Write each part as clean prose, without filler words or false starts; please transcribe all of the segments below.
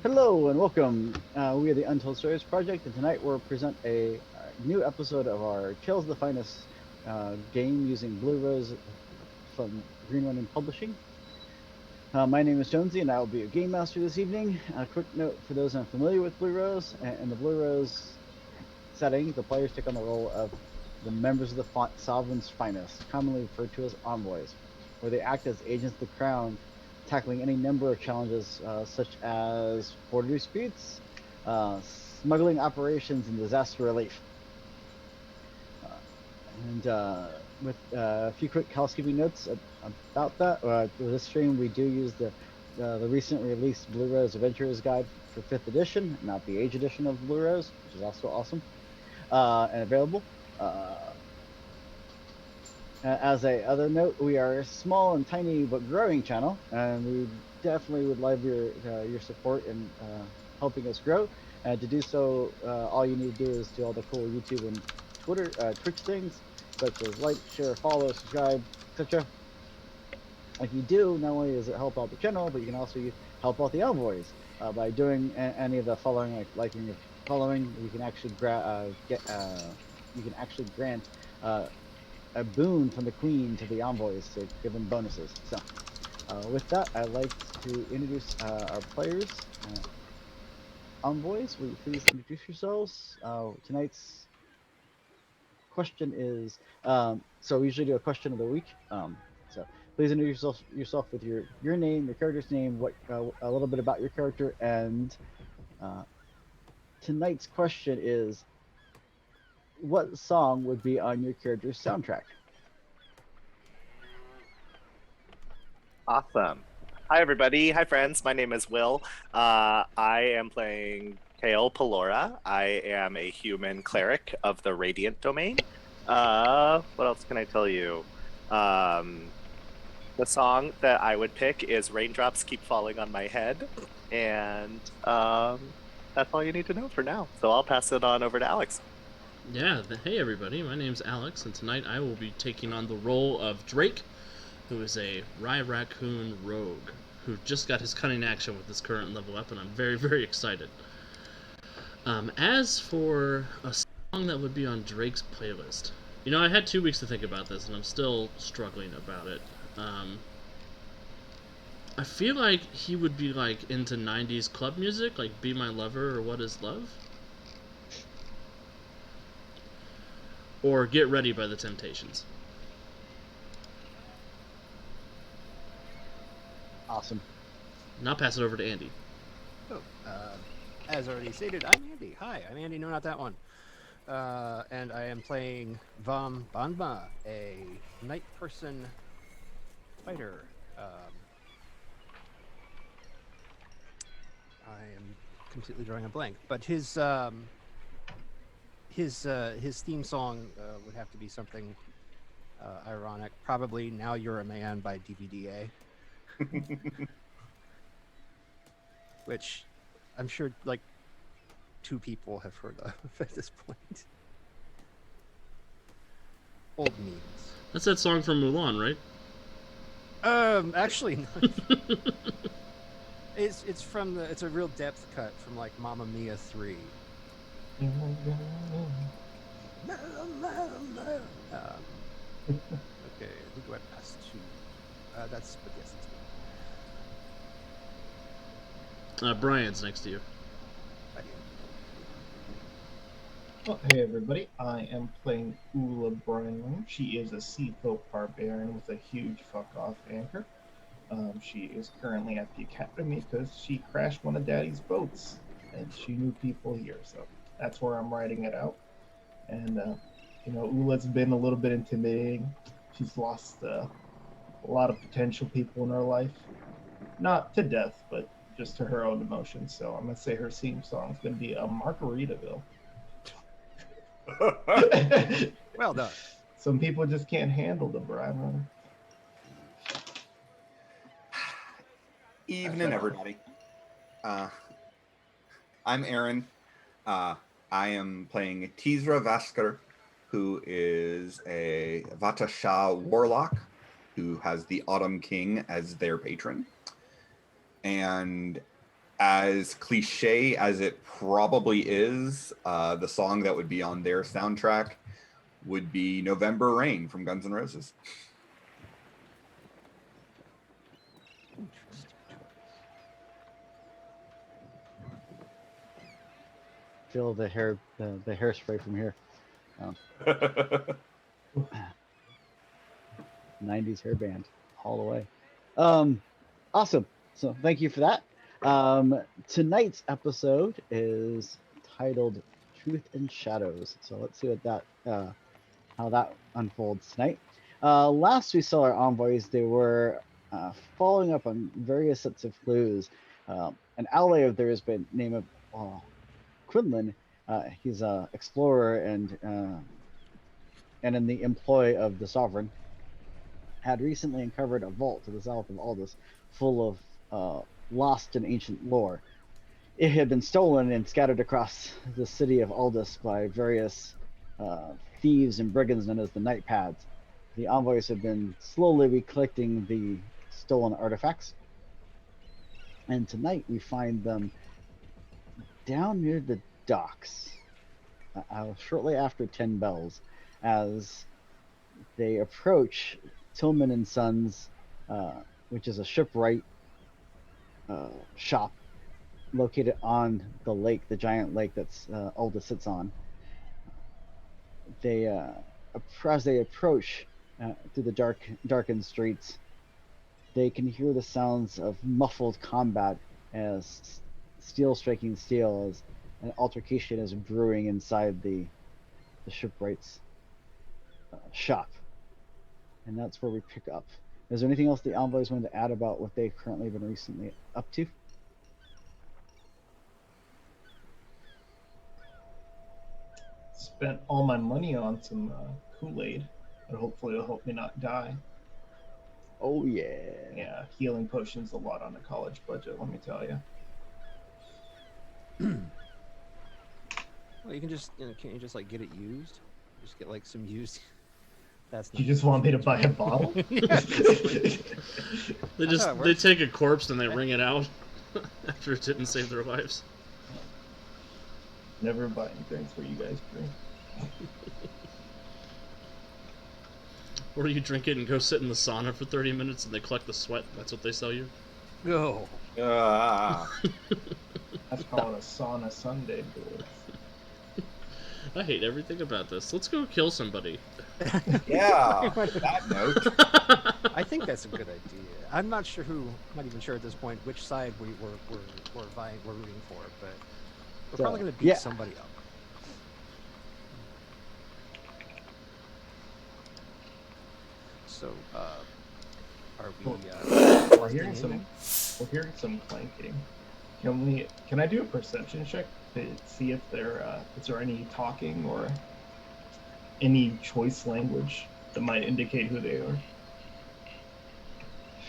Hello and welcome. We are the Untold Stories Project, and tonight we'll present a new episode of our Tales of the Finest game using Blue Rose from Green Running Publishing. My name is Jonesy, and I will be your game master this evening. A quick note for those unfamiliar with Blue Rose: in the Blue Rose setting, the players take on the role of the members of the Sovereign's Finest, commonly referred to as envoys, where they act as agents of the crown, tackling any number of challenges such as border disputes, smuggling operations, and disaster relief. Uh, and with a few quick housekeeping notes about that, with this stream, we do use the recent released Blue Rose Adventurer's Guide for 5th edition, not the Age edition of Blue Rose, which is also awesome and available. Uh, as a other note, we are a small and tiny but growing channel, and we definitely would love your support in helping us grow. And to do so, all you need to do is do all the cool YouTube and Twitch things, such as like, share, follow, subscribe, etc. If you do, not only does it help out the channel, but you can also help out the envoys by doing any of the following, like liking or following. You can actually you can actually grant a boon from the queen to the envoys to give them bonuses. So, with that, I'd like to introduce our players. Envoys, will you please introduce yourselves? Tonight's question is so we usually do a question of the week. So please introduce yourself with your name, your character's name, what a little bit about your character, and uh, tonight's question is what song would be on your character's soundtrack? Awesome. Hi, everybody. Hi, friends. My name is Will. I am playing Kale Pelora. I am a human cleric of the Radiant domain. What else can I tell you? Um, the song that I would pick is Raindrops Keep Falling on My Head. And that's all you need to know for now. So I'll pass it on over to Alex. Yeah, hey everybody, my name's Alex, and tonight I will be taking on the role of Drake, who is a Rye Raccoon rogue, who just got his cunning action with this current level up, and I'm very, very excited. As for a song that would be on Drake's playlist, I had 2 weeks to think about this, and I'm still struggling about it. I feel like he would be like into 90s club music, like Be My Lover or What Is Love? Or Get Ready by the Temptations. Awesome. Now pass it over to Andy. Oh, as already stated, I'm Andy. Hi, I'm Andy. No, not that one. And I am playing Vam Banba, a night person fighter. I am completely drawing a blank, but his theme song would have to be something ironic. Probably "Now You're a Man" by DVDA, which I'm sure like 2 people have heard of at this point. Old memes. That's that song from Mulan, right? Actually, it's from it's a real depth cut from like Mamma Mia 3. Okay, who do I pass to? But yes, it's me. Brian's next to you. Well, hey everybody, I am playing Ula Brynling. She is a sea folk barbarian with a huge fuck off anchor. She is currently at the academy because she crashed one of Daddy's boats and she knew people here, so that's where I'm writing it out. And, Ula's been a little bit intimidating. She's lost a lot of potential people in her life. Not to death, but just to her own emotions. So I'm going to say her theme song is going to be a Margaritaville. Well done. Some people just can't handle the brine runner. Evening, everybody. I'm Aaron. I am playing Tizra Vaskar, who is a Vatasha warlock who has the Autumn King as their patron. And as cliche as it probably is, the song that would be on their soundtrack would be November Rain from Guns N' Roses. Interesting choice. Feel the hairspray from here. 90s hair band all the way. Awesome. So thank you for that. Tonight's episode is titled Truth and Shadows. So let's see what that how that unfolds tonight. Last we saw our envoys, they were following up on various sets of clues. An ally of theirs by the name of Quinlan, he's an explorer and in the employ of the Sovereign, had recently uncovered a vault to the south of Aldous full of lost and ancient lore. It had been stolen and scattered across the city of Aldous by various thieves and brigands known as the Night Pads. The envoys have been slowly recollecting the stolen artifacts, and tonight we find them down near the docks, shortly after 10 bells, as they approach Tillman and Sons, which is a shipwright shop located on the lake, the giant lake that's Aldous sits on. They, as they approach through the darkened streets, they can hear the sounds of muffled combat as steel striking steel, as an altercation is brewing inside the shipwright's shop. And that's where we pick up. Is there anything else the envoys wanted to add about what they've currently been recently up to? Spent all my money on some Kool-Aid, but hopefully it'll help me not die. Oh yeah. Yeah, healing potions a lot on a college budget, let me tell you. Well, you can just, can't you just like get it used? Just get like some used. That's not You just want me to buy a bottle? Yeah, They take a corpse and they wring it out after it didn't save their lives. Never buying things for you guys drink. Or you drink it and go sit in the sauna for 30 minutes and they collect the sweat. That's what they sell you. Go. Ah. That's called a sauna Sunday, boys. I hate everything about this. Let's go kill somebody. Yeah. That note. I think that's a good idea. I'm not sure I'm not even sure at this point which side we're rooting for, but we're probably going to beat somebody up. So, are we? We're hearing some clanking. Can I do a perception check to see if is there any talking or any choice language that might indicate who they are?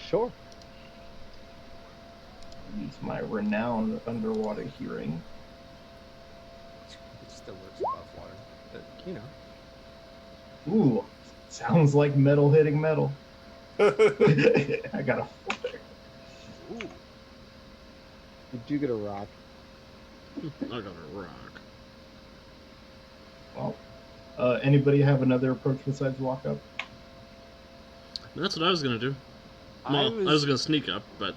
Sure. Use my renowned underwater hearing. It still works above water, but you know. Ooh, sounds like metal hitting metal. I got a 4. Ooh. Did you get a rock? I got a rock. Well, anybody have another approach besides walk up? That's what I was gonna do. Well, I was gonna sneak up, but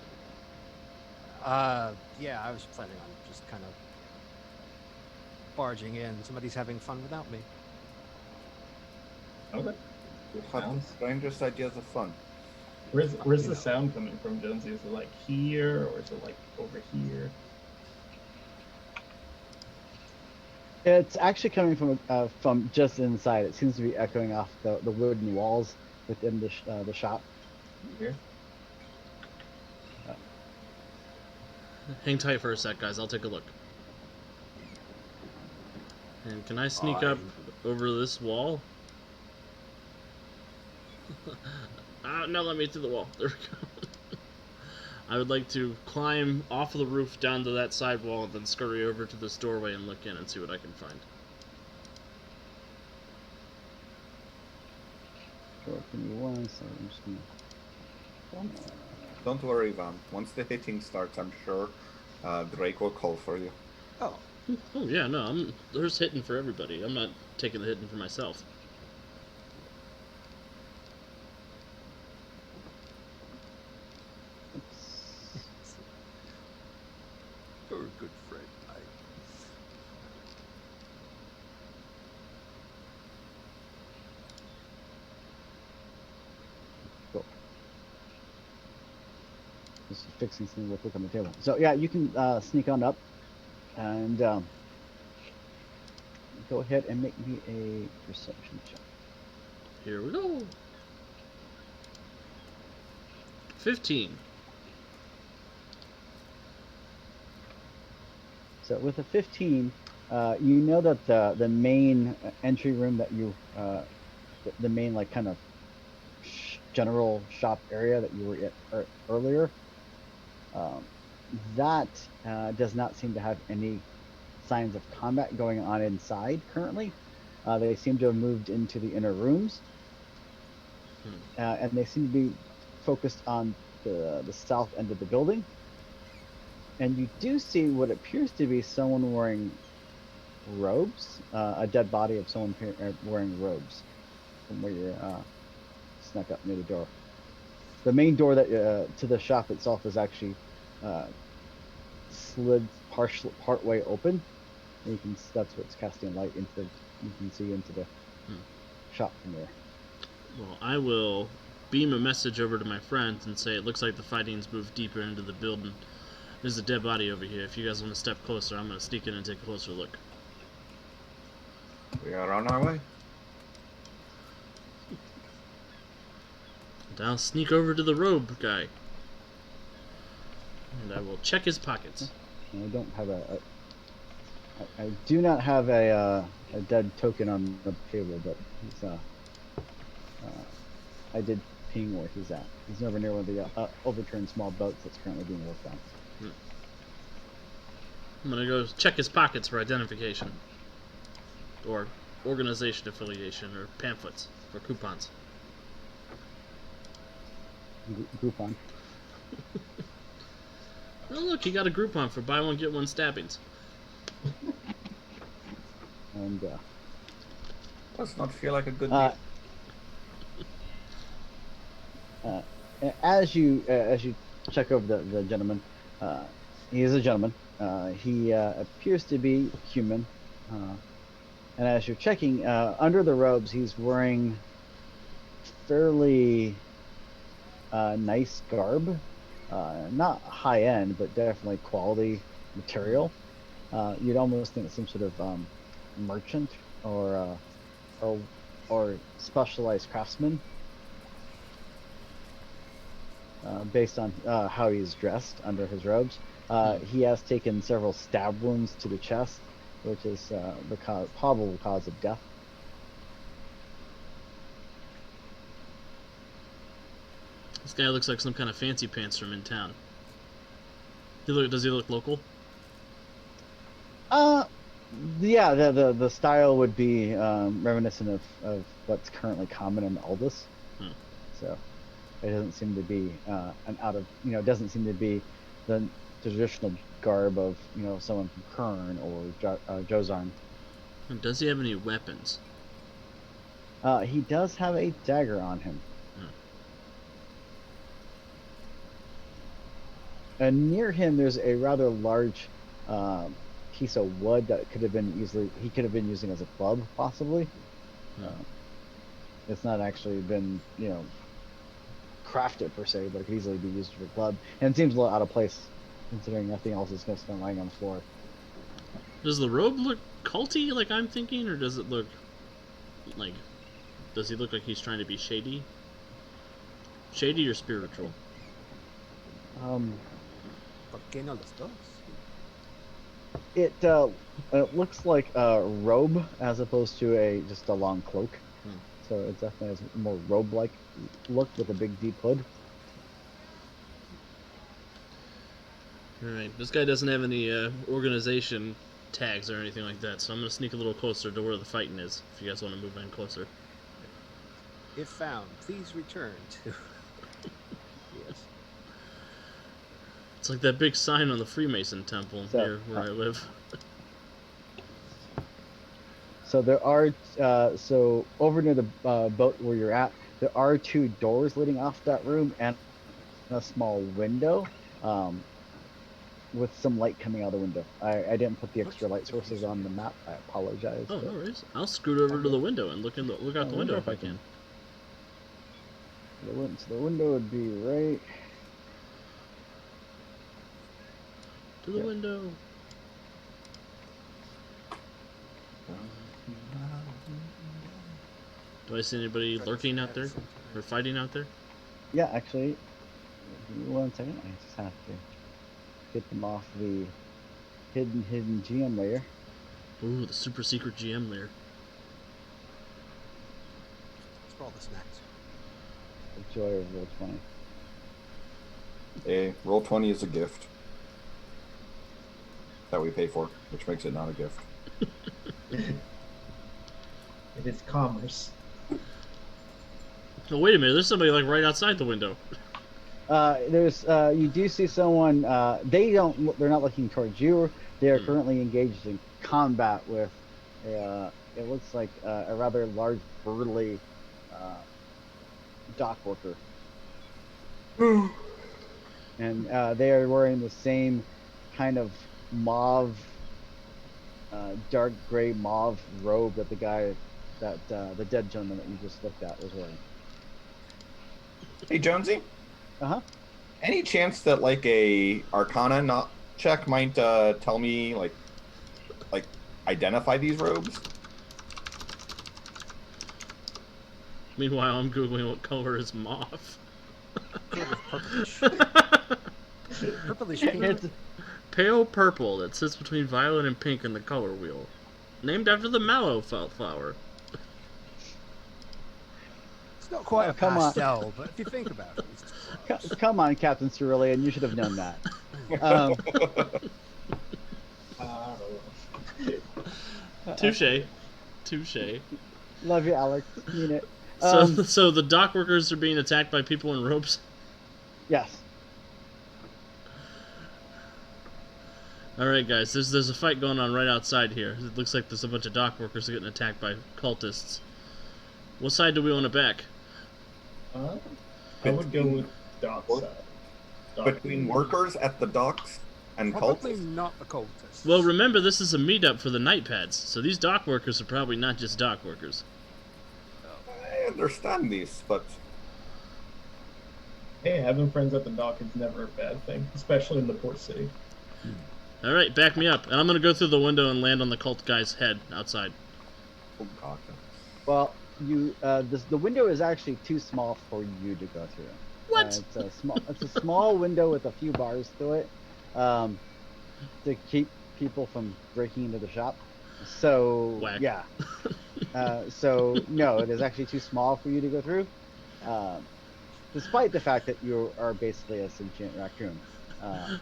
yeah, I was planning on just kind of barging in. Somebody's having fun without me. Okay. You have the strangest ideas of fun. Where's the sound coming from, Jonesy? Is it like here or is it like over here? It's actually coming from just inside. It seems to be echoing off the wooden walls within the shop. Here. hang tight for a sec, guys. I'll take a look. And can I sneak up over this wall? Now let me through the wall. There we go. I would like to climb off of the roof down to that side wall and then scurry over to this doorway and look in and see what I can find. Sure, give me 1 second. I'm just gonna... Don't worry, Van. Once the hitting starts, I'm sure Drake will call for you. Oh, Oh yeah, no, there's hitting for everybody. I'm not taking the hitting for myself. you're a good friend. Cool. Just fixing something real quick on the table. So yeah, you can sneak on up and go ahead and make me a perception check. Here we go. 15. So with a 15, you know that the main entry room that you the main like kind of general shop area that you were at earlier, um, that does not seem to have any signs of combat going on inside currently. They seem to have moved into the inner rooms, and they seem to be focused on the south end of the building. And you do see what appears to be someone wearing robes, a dead body of someone wearing robes from where you're snuck up near the door. The main door that to the shop itself is actually slid part way open. And you can that's what's casting light into the, you can see into the shop from there. Well, I will beam a message over to my friends and say it looks like the fighting's moved deeper into the building. There's a dead body over here. If you guys want to step closer, I'm going to sneak in and take a closer look. We are on our way. And I'll sneak over to the robe guy. And I will check his pockets. And I don't have I do not have a dead token on the table, but he's I did ping where he's at. He's nowhere near one of the overturned small boats that's currently being worked on. I'm going to go check his pockets for identification. Or organization affiliation, or pamphlets, or coupons. Groupon. Oh look, he got a Groupon for buy one get one stabbings. And Does not feel like a good deal. As you check over the gentleman, he is a gentleman. He appears to be human. And as you're checking, under the robes, he's wearing fairly nice garb. Not high end, but definitely quality material. You'd almost think some sort of merchant or specialized craftsman. Based on how he's dressed under his robes. He has taken several stab wounds to the chest, which is the probable cause of death. This guy looks like some kind of fancy pants from in town. Does he look local? Yeah, the style would be reminiscent of what's currently common in Aldous. So it doesn't seem to be it doesn't seem to be the traditional garb of someone from Kern or Jozarn. And does he have any weapons? He does have a dagger on him. And near him, there's a rather large piece of wood that he could have been using as a club, possibly. It's not actually been crafted per se, but it could easily be used for a club. And it seems a little out of place, considering nothing else is going to spend lying on the floor. Does the robe look culty like I'm thinking, or does it look like... Does he look like he's trying to be shady? Shady or spiritual? ¿Por qué no los dos? It looks like a robe as opposed to just a long cloak. So it definitely has a more robe-like look with a big deep hood. Alright, this guy doesn't have any organization tags or anything like that, so I'm going to sneak a little closer to where the fighting is, if you guys want to move in closer. If found, please return to... Yes. It's like that big sign on the Freemason temple So, here where I live. So there are so over near the boat where you're at, there are 2 doors leading off that room and a small window with some light coming out of the window. I didn't put the extra light sources on the map. I apologize. Oh, but- no worries. I'll scoot over to the window and look out the window if I can. So the window would be right. To the Yeah. window. Do I see anybody lurking out there or fighting out there? Yeah, actually, give me 1 second. I just have to get them off the hidden GM layer. Ooh, the super secret GM lair. It's for all the snacks. The joy of roll 20. A roll 20 is a gift that we pay for, which makes it not a gift. It is commerce. Oh, wait a minute. There's somebody like right outside the window. There's you do see someone. They're not looking towards you. They are currently engaged in combat with. It looks like a rather large, burly dock worker. And they are wearing the same kind of mauve, dark gray mauve robe that the guy, that the dead gentleman that you just looked at was wearing. Hey, Jonesy. Uh-huh. Any chance that like a Arcana check might tell me like identify these robes? Meanwhile, I'm googling what color is mauve. Sort of purplish. Purplish pink. It's, Pale purple that sits between violet and pink in the color wheel. Named after the mallow flower. It's not quite a come on. pastel, but if you think about it, it's close. come on, Captain Cerulean, you should have known that. Um, I don't know. Touche. love you, Alex. Mean it. So the dock workers are being attacked by people in ropes? Yes. Alright, guys, there's a fight going on right outside here. It looks like there's a bunch of dock workers getting attacked by cultists. What side do we want to back? I would go with dock side. Between workers at the docks and Probably cultists? not the cultists. Well, remember, this is a meetup for the night pads, so these dock workers are probably not just dock workers. I understand these, but Hey, having friends at the dock is never a bad thing, especially in the port city. Alright, back me up. And I'm going to go through the window and land on the cult guy's head outside. oh god. Well, the window is actually too small for you to go through. What? It's a small window with a few bars to it, to keep people from breaking into the shop. So Whack. yeah. So no, it is actually too small for you to go through. Despite the fact that you are basically a sentient raccoon.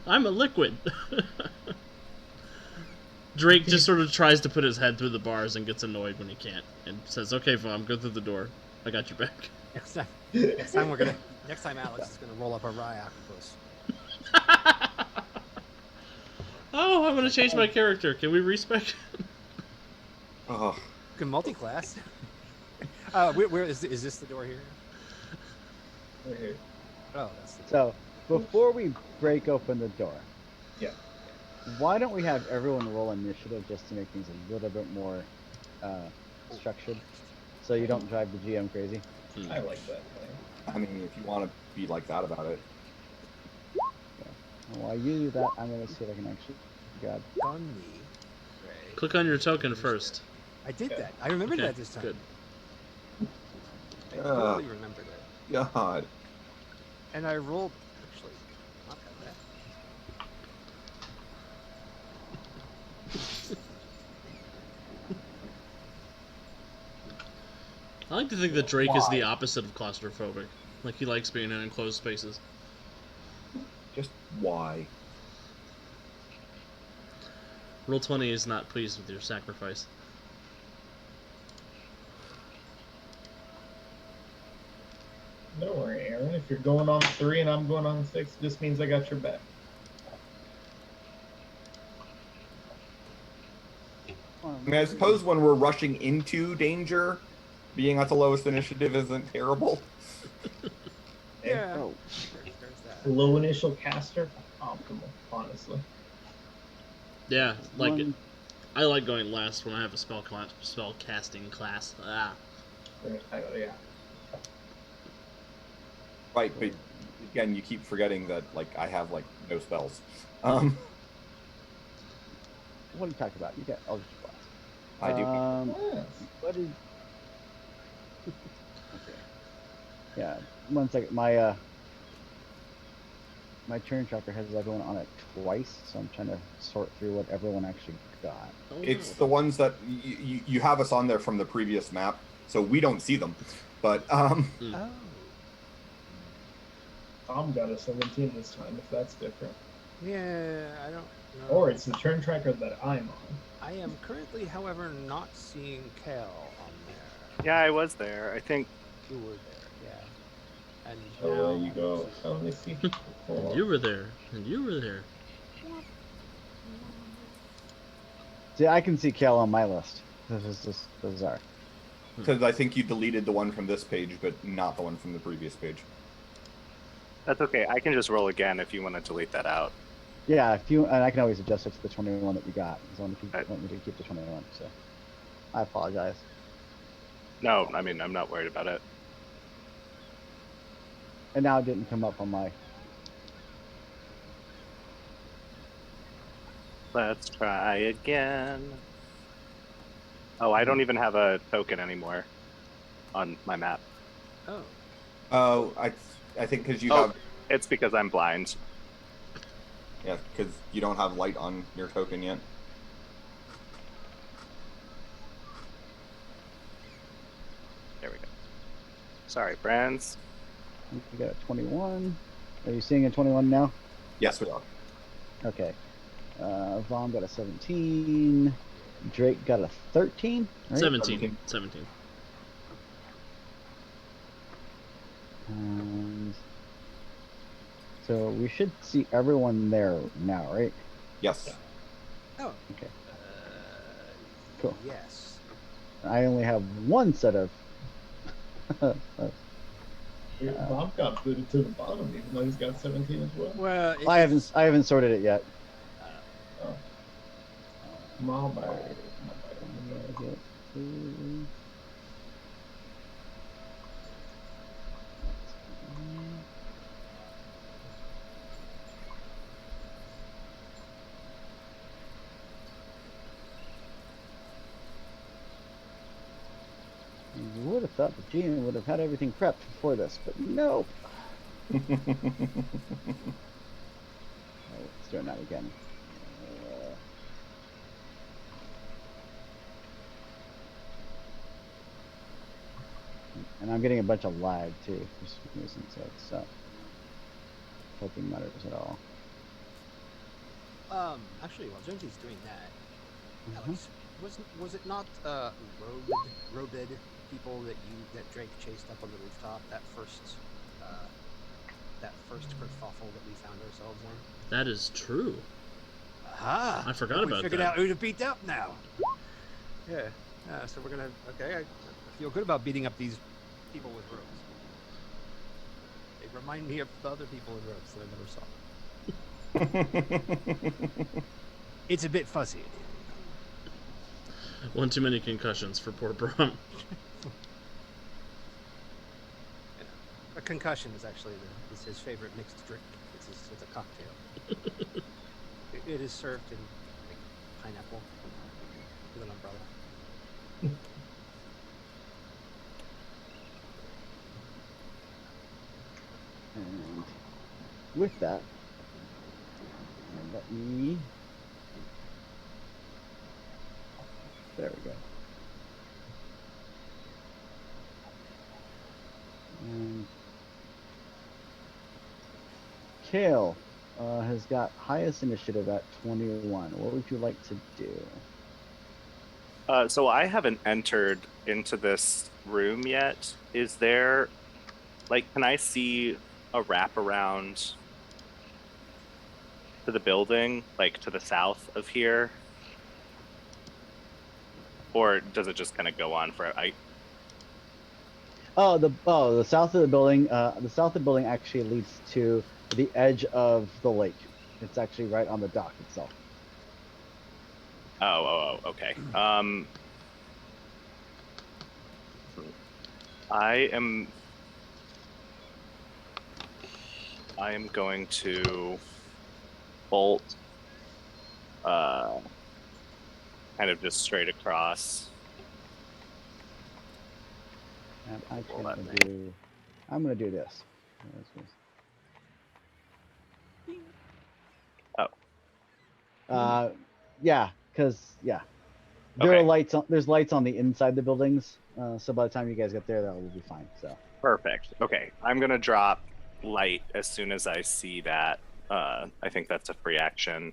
I'm a liquid. Drake just sort of tries to put his head through the bars and gets annoyed when he can't, and says, "Okay, Vom, go through the door. I got your back." Next time Alex is gonna roll up a rye octopus. Oh, I'm gonna change my character. Can we respec? Oh, You can multi-class. Where is this the door here? Right here. Oh, that's the So before we break open the door, Yeah. why don't we have everyone roll initiative just to make things a little bit more structured, so you don't drive the GM crazy. I like that plan. I mean, if you want to be like that about it. And while you do that, I'm gonna see if I can actually grab. Funny. Right. Click on your token first. I did that. I remembered Okay, that this time. good. I totally remembered it. God. And I rolled. Actually, not that I like to think that Drake is the opposite of claustrophobic. Like, he likes being in enclosed spaces. Just why? Roll 20 is not pleased with your sacrifice. Don't worry, Aaron. If you're going on 3 and I'm going on 6, this means I got your back. I mean, I suppose when we're rushing into danger, being at the lowest initiative isn't terrible. Yeah. Oh, There's that. Low initial caster, optimal, honestly. Yeah, like one. I like going last when I have a spell casting class. Right, yeah. Right, but again, you keep forgetting that like I have like no spells. Um, What are you talking about? You got Eldritch Blast. I do. Yes. What did? Okay. Yeah. 1 second. My turn tracker has everyone on it twice, so I'm trying to sort through what everyone actually got. Oh, It's no. the ones that you have us on there from the previous map, so we don't see them. But Oh. Tom got a 17 this time, if that's different. Yeah, I don't know. Or it's the turn tracker that I'm on. I am currently, however, not seeing Cal on there. Yeah, I was there. I think. You were there, yeah. And Oh, now there you go. Oh, let me see. And you were there, and you were there. See, I can see Kale on my list. This is just bizarre. because I think you deleted the one from this page, but not the one from the previous page. That's okay. I can just roll again if you want to delete that out. Yeah, if you and I can always adjust it to the 21 that you got. Because I want Right. me to keep the 21. So I apologize. No, I mean, I'm not worried about it. And now it didn't come up on my. Let's try again. Oh, I don't even have a token anymore on my map. Oh. Oh, I think because you Oh. have It's because I'm blind. because you don't have light on your token yet. There we go. Sorry, friends. You got a 21. Are you seeing a 21 now? Yes, we are. Okay. Vom got a 17. Drake got a 13. Right? 17. 17. And so we should see everyone there now, right? Yes. Oh. Okay. Cool. Yes. I only have one set of. Bob got booted to the bottom, even though he's got 17 as well. Well, I haven't sorted it yet. Oh. Malbire. You would have thought the GM would have had everything prepped before this, but nope. Oh, let's do it now again. And I'm getting a bunch of lag too for some reason, so it's hoping matters at all. Actually, while Jonesy's doing that, Mm-hmm. Alex, was it not robed people that Drake chased up on the rooftop that first kerfuffle that we found ourselves in? That is true. Aha! I forgot about We figured that. out who to beat up now. Yeah. So we're gonna. Okay, I feel good about beating up these people with ropes. They remind me of the other people with ropes that I never saw. It's a bit fuzzy. One too many concussions for poor Braun. A concussion is actually is his favorite mixed drink. It's a cocktail. It is served in like, pineapple with an umbrella. And with that, let me. There we go. And Kale has got highest initiative at 21. What would you like to do? So I haven't entered into this room yet. Is there, like, can I see a wraparound to the building, like to the south of here? or does it just kind of go on for? The south of the building. The south of the building actually leads to the edge of the lake. It's actually right on the dock itself. Okay. I am going to bolt, kind of just straight across. And actually, Roll I'm that gonna do this. Oh. Yeah, because there Okay. are lights on. There's lights on the inside the buildings. So by the time you guys get there, that will be fine. So Perfect. Okay, I'm gonna drop light as soon as I see that. I think that's a free action,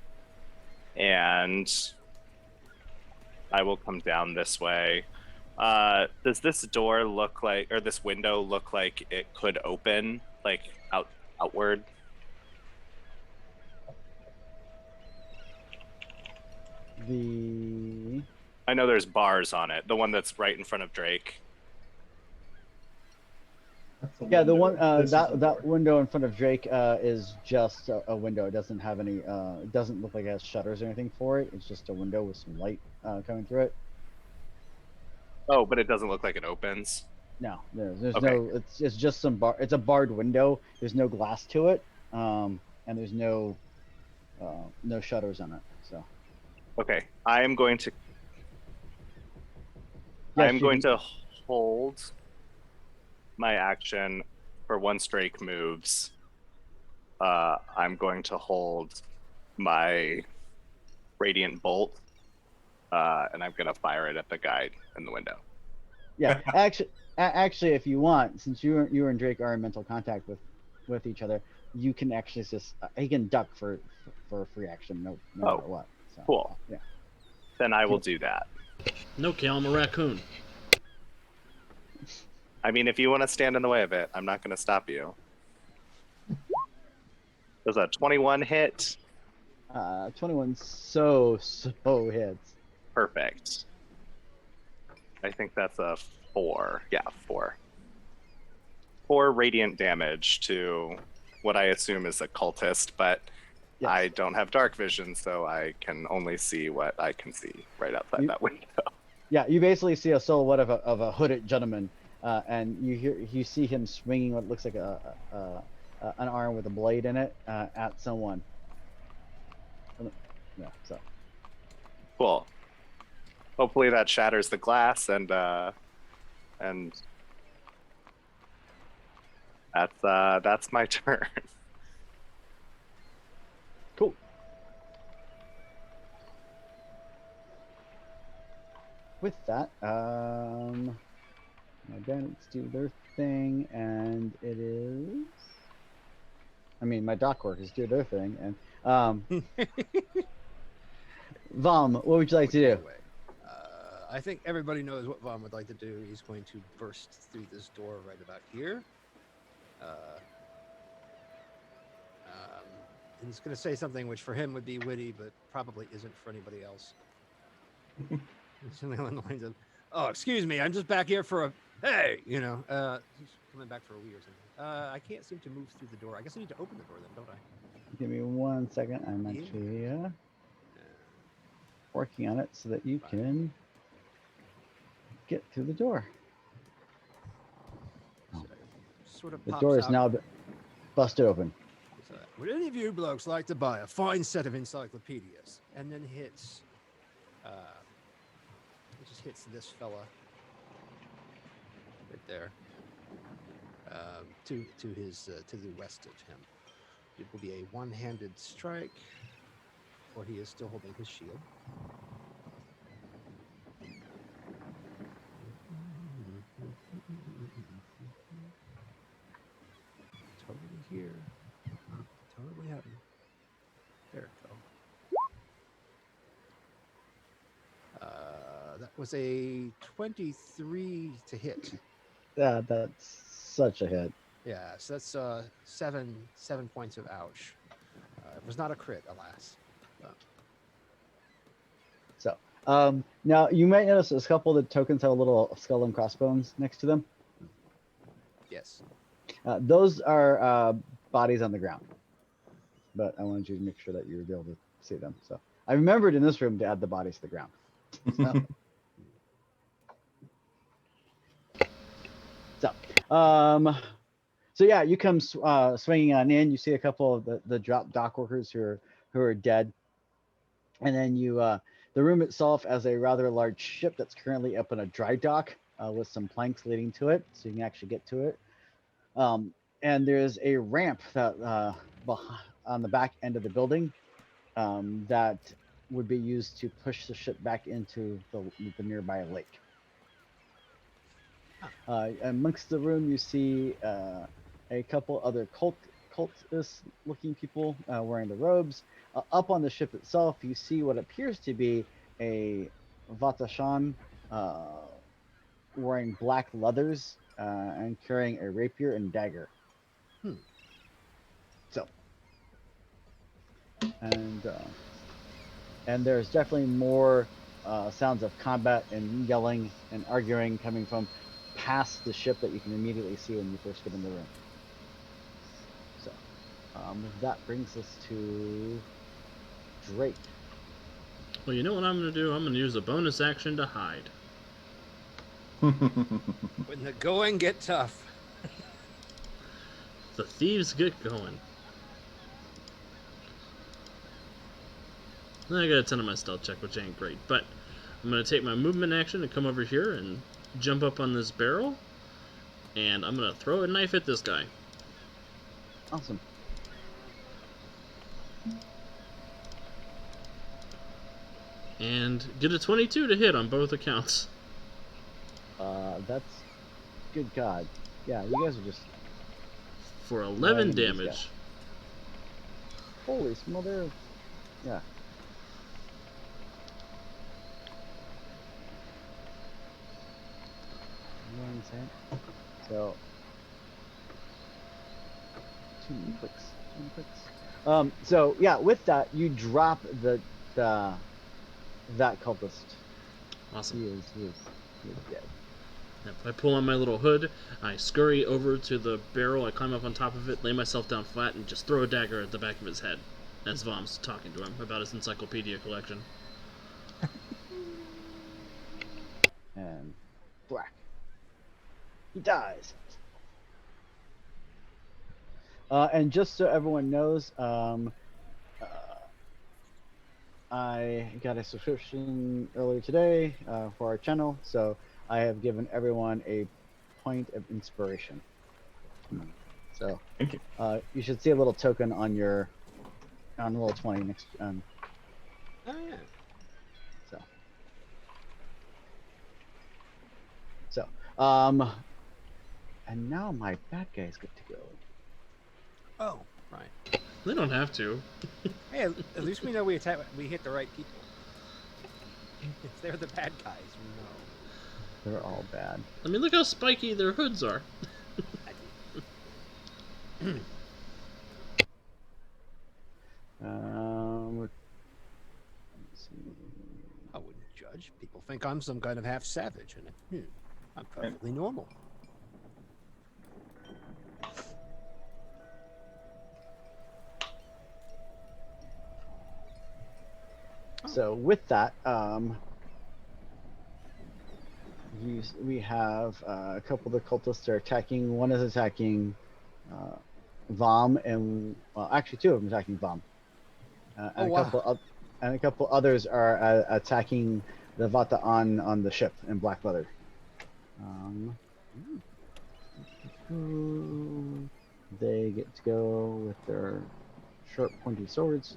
and I will come down this way. Does this door look like, or this window look like it could open, like outward? I know there's bars on it. The one that's right in front of Drake. That's a yeah, the window. one This is a door. that window in front of Drake is just a window. It doesn't have any. It doesn't look like it has shutters or anything for it. It's just a window with some light coming through it. Oh, but it doesn't look like it opens. No, there's Okay. no. It's just some bar. It's a barred window. There's no glass to it, and there's no shutters on it. So Okay, I am going to. yes, I'm you going can- to hold my action for once Drake moves. I'm going to hold my radiant bolt, and I'm going to fire it at the guy in the window. Yeah, actually, if you want, since you and Drake are in mental contact with each other, you can actually just he can duck for a free action, no matter what. So, Cool. Yeah. Then I will do that. No, Kale, I'm a raccoon. I mean, if you want to stand in the way of it, I'm not going to stop you. Does a 21 hit? 21 so hits. Perfect. I think that's a 4. Yeah, 4. 4 radiant damage to what I assume is a cultist, but Yes. I don't have dark vision, so I can only see what I can see right outside that window. Yeah, you basically see a silhouette of a hooded gentleman, and you see him swinging what looks like an arm with a blade in it at someone. Yeah, so Cool. Hopefully that shatters the glass, and that's my turn. cool. With that, my bandits do their thing, and it is. I mean, my dock workers do their thing, and Vom, what would you like to do? Anyway, I think everybody knows what Vaughn would like to do. He's going to burst through this door right about here. And he's going to say something which for him would be witty, but probably isn't for anybody else. Something along the lines of, "Oh, excuse me, I'm just back here for a hey, he's coming back for a wee or something. I can't seem to move through the door. I guess I need to open the door then, don't I? Give me 1 second. I'm Yeah. actually working on it so that you can get through the door. So sort of The pops door is out. now busted open. So, would any of you blokes like to buy a fine set of encyclopedias? And then hits, it just hits this fella right there, to the west of him. It will be a one-handed strike, for he is still holding his shield. Totally here. Totally happening. There it go. That was a 23 to hit. Yeah, that's such a hit. Yeah, so that's 7 points of ouch. It was not a crit, alas. So Now you might notice a couple of the tokens have a little skull and crossbones next to them. Yes. Those are bodies on the ground. But I wanted you to make sure that you would be able to see them. So I remembered in this room to add the bodies to the ground. So yeah, you come swinging on in. You see a couple of the drop dock workers who are dead, and then you the room itself has a rather large ship that's currently up in a dry dock with some planks leading to it, so you can actually get to it. And there's a ramp that on the back end of the building that would be used to push the ship back into the nearby lake. Amongst the room, you see a couple other cultist looking people wearing the robes. Up on the ship itself, you see what appears to be a Vatashan wearing black leathers and carrying a rapier and dagger. So, and there's definitely more sounds of combat and yelling and arguing coming from past the ship that you can immediately see when you first get in the room. So that brings us to Drake. Well, you know what I'm going to do? I'm going to use a bonus action to hide. When the going get tough. The thieves get going. I got a 10 on my stealth check, which ain't great, but I'm going to take my movement action and come over here and jump up on this barrel, and I'm going to throw a knife at this guy. Awesome. And get a 22 to hit on both accounts. That's good God. Yeah, you guys are just For 11 these damage. guys. Holy smother. Yeah. So, too many clicks. So yeah, with that, you drop that cultist. Awesome. He is dead. Yep, I pull on my little hood, I scurry over to the barrel, I climb up on top of it, lay myself down flat, and just throw a dagger at the back of his head as Vom's talking to him about his encyclopedia collection. And black. He dies. And just so everyone knows, I got a subscription earlier today for our channel, so I have given everyone a point of inspiration. So Thank you. You should see a little token on your roll 20 next. Oh yeah. So and now my bad guys get to go. Oh, right. They don't have to. Hey, at least we know we hit the right people. If they're the bad guys, we know. They're all bad. I mean, look how spiky their hoods are. Let's see. I wouldn't judge. People think I'm some kind of half savage, and I'm perfectly normal. So with that, we have a couple of the cultists are attacking. One is attacking Vom, and well, actually two of them attacking Vom. And a couple others are attacking the Vata on the ship in black leather. They get to go with their sharp, pointy swords.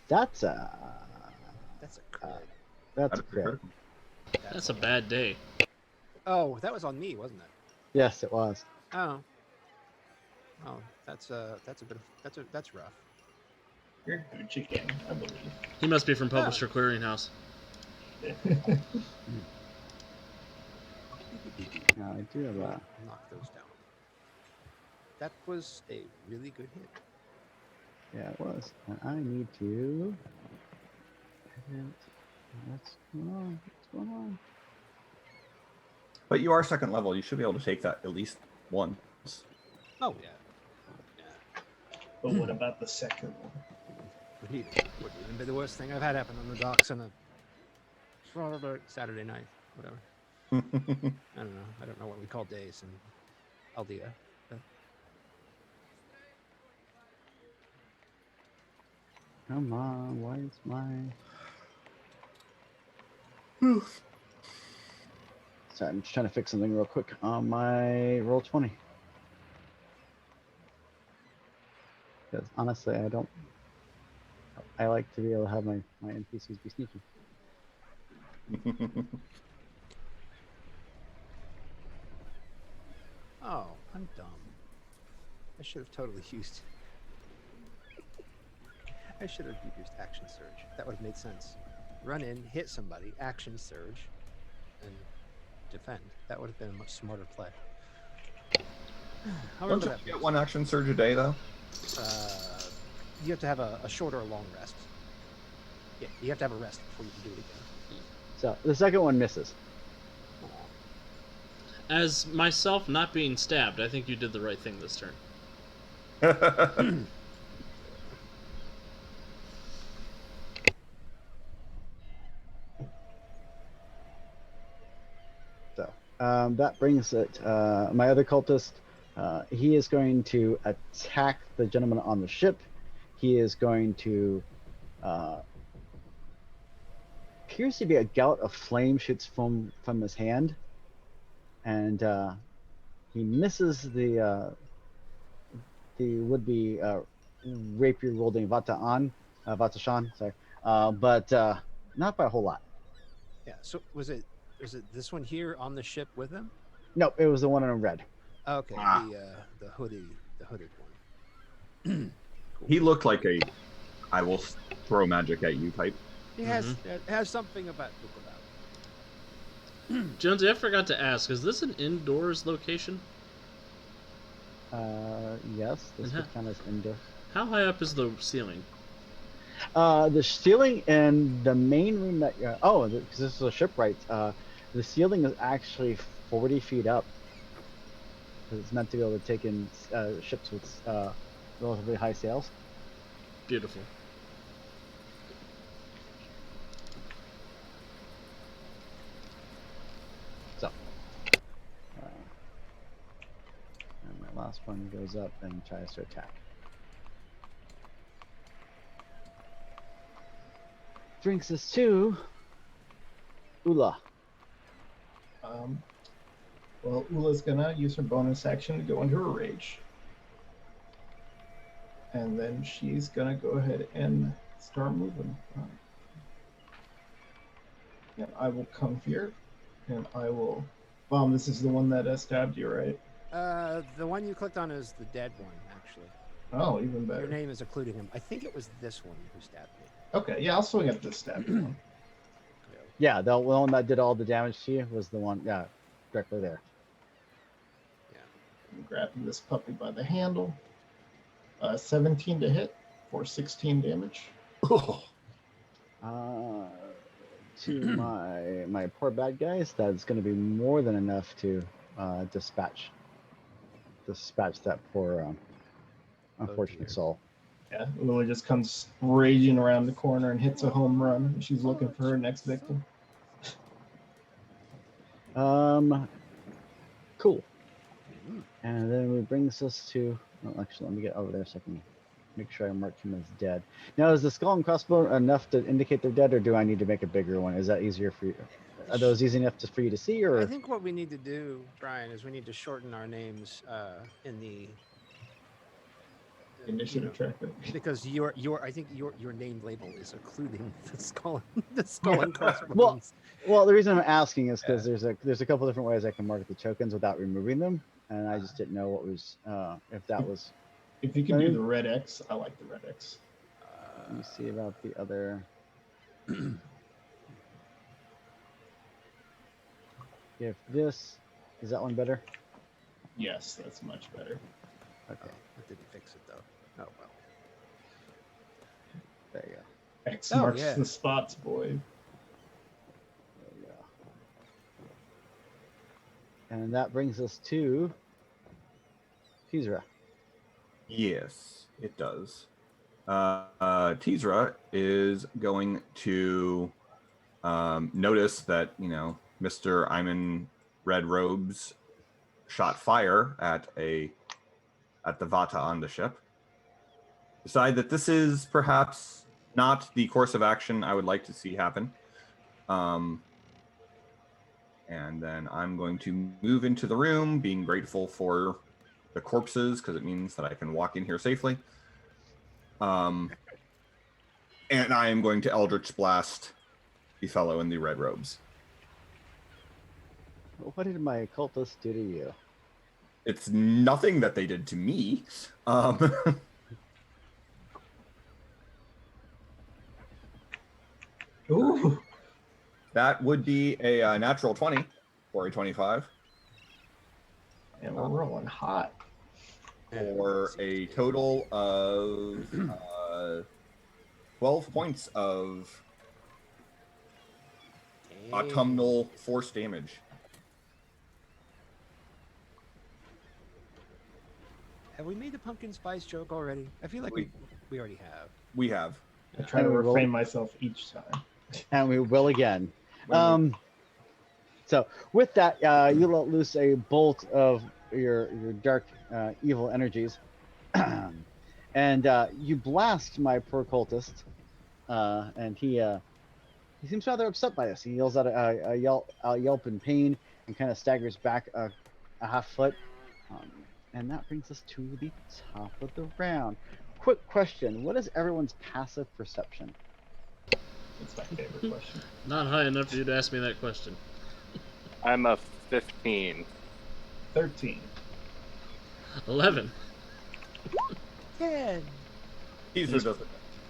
That's a crit. That's a crit. That's a bad day. Oh, that was on me, wasn't it? Yes, it was. Oh, that's rough. You're Gucci Gang, I believe. He must be from Publisher Clearinghouse. I do have a... Knock those down. That was a really good hit. Yeah, it was. And I need to. What's going on? What's going on? But you are second level. You should be able to take that at least once. Oh yeah. But what about the second one? Wouldn't even be the worst thing I've had happen on the docks on a Saturday night, whatever. I don't know. I don't know what we call days in Aldea. But Come on, why is my. Sorry, I'm just trying to fix something real quick on my roll 20. Because honestly, I don't. I like to be able to have my NPCs be sneaky. oh, I'm dumb. I should have totally used. I should have used action surge. That would have made sense. Run in, hit somebody, action surge, and defend. That would have been a much smarter play. I'll Don't remember you that. get one action surge a day, though? You have to have a short or a long rest. Yeah, you have to have a rest before you can do it again. So the second one misses. As myself not being stabbed, I think you did the right thing this turn. So that brings it. My other cultist, he is going to attack the gentleman on the ship. He is going to. Appears to be a gout of flame shoots from his hand, and he misses the would-be rapier wielding Vata-shan, sorry, but not by a whole lot. Yeah. So was it this one here on the ship with him? No, it was the one in red. Okay, Ah. the hooded one. He looked like a I will throw magic at you type. He has something about look about. Jonesy, I forgot to ask, is this an indoors location? Yes, this would count as indoor. How high up is the ceiling? The ceiling in the main room that because this is a shipwright. The ceiling is actually 40 feet up. Because it's meant to be able to take in ships with relatively high sails. Beautiful. So, and my last one goes up and tries to attack. Brings us to Ula. Well, Ula's gonna use her bonus action to go into her rage. And then she's gonna go ahead and start moving. And I will come here, and I will... Bomb, this is the one that stabbed you, right? The one you clicked on is the dead one, actually. Oh, even better. Your name is including him. I think it was this one who stabbed me. Okay, yeah, I'll swing at this stabbing one. Yeah, the one that did all the damage to you was the one, directly there. I'm grabbing this puppy by the handle. 17 to hit for 16 damage. To my poor bad guys, that's going to be more than enough to dispatch that poor unfortunate soul. Yeah, Ula just comes raging around the corner and hits a home run. She's looking for her next victim. Cool. And then it brings us to. Well, actually, let me get over there so I can make sure I mark him as dead. Now, is the skull and crossbow enough to indicate they're dead, or do I need to make a bigger one? Is that easier for you? Are those easy enough for you to see, or? I think what we need to do, Brian, is we need to shorten our names in the Initiative tracker. because I think your name label is including the skull and crossbones. Well, the reason I'm asking is because there's a couple different ways I can mark the tokens without removing them, and I just didn't know what was if that was. If you can do the red X, I like the red X. Let me see about the other. If this is that one better? Yes, that's much better. Okay. That didn't fix it though. Oh well. There you go. X Oh, marks yeah. the spots, boy. There you go. And that brings us to Kizra. Yes, it does. Teesra is going to notice that, Mr. Iman Red Robes shot fire at the Vata on the ship. Decide that this is perhaps not the course of action I would like to see happen. And then I'm going to move into the room, being grateful for the corpses because it means that I can walk in here safely. And I am going to Eldritch Blast the fellow in the red robes. What did my occultist do to you? It's nothing that they did to me. Ooh. That would be a natural 20 for a 25. And we're rolling hot. For a total of 12 points of autumnal force damage. Have we made the pumpkin spice joke already? I feel like we already have. We have. I try to And we roll- refrain myself each time. And we will again. When we- So with that, you let loose a bolt of your dark evil energies, and you blast my poor cultist, and he seems rather upset by this. He yells out a yelp in pain and kind of staggers back a half foot. And that brings us to the top of the round. Quick question: what is everyone's passive perception? It's my favorite question. Not high enough for you to ask me that question. I'm a 15. 13. 11. 10. Teesra doesn't.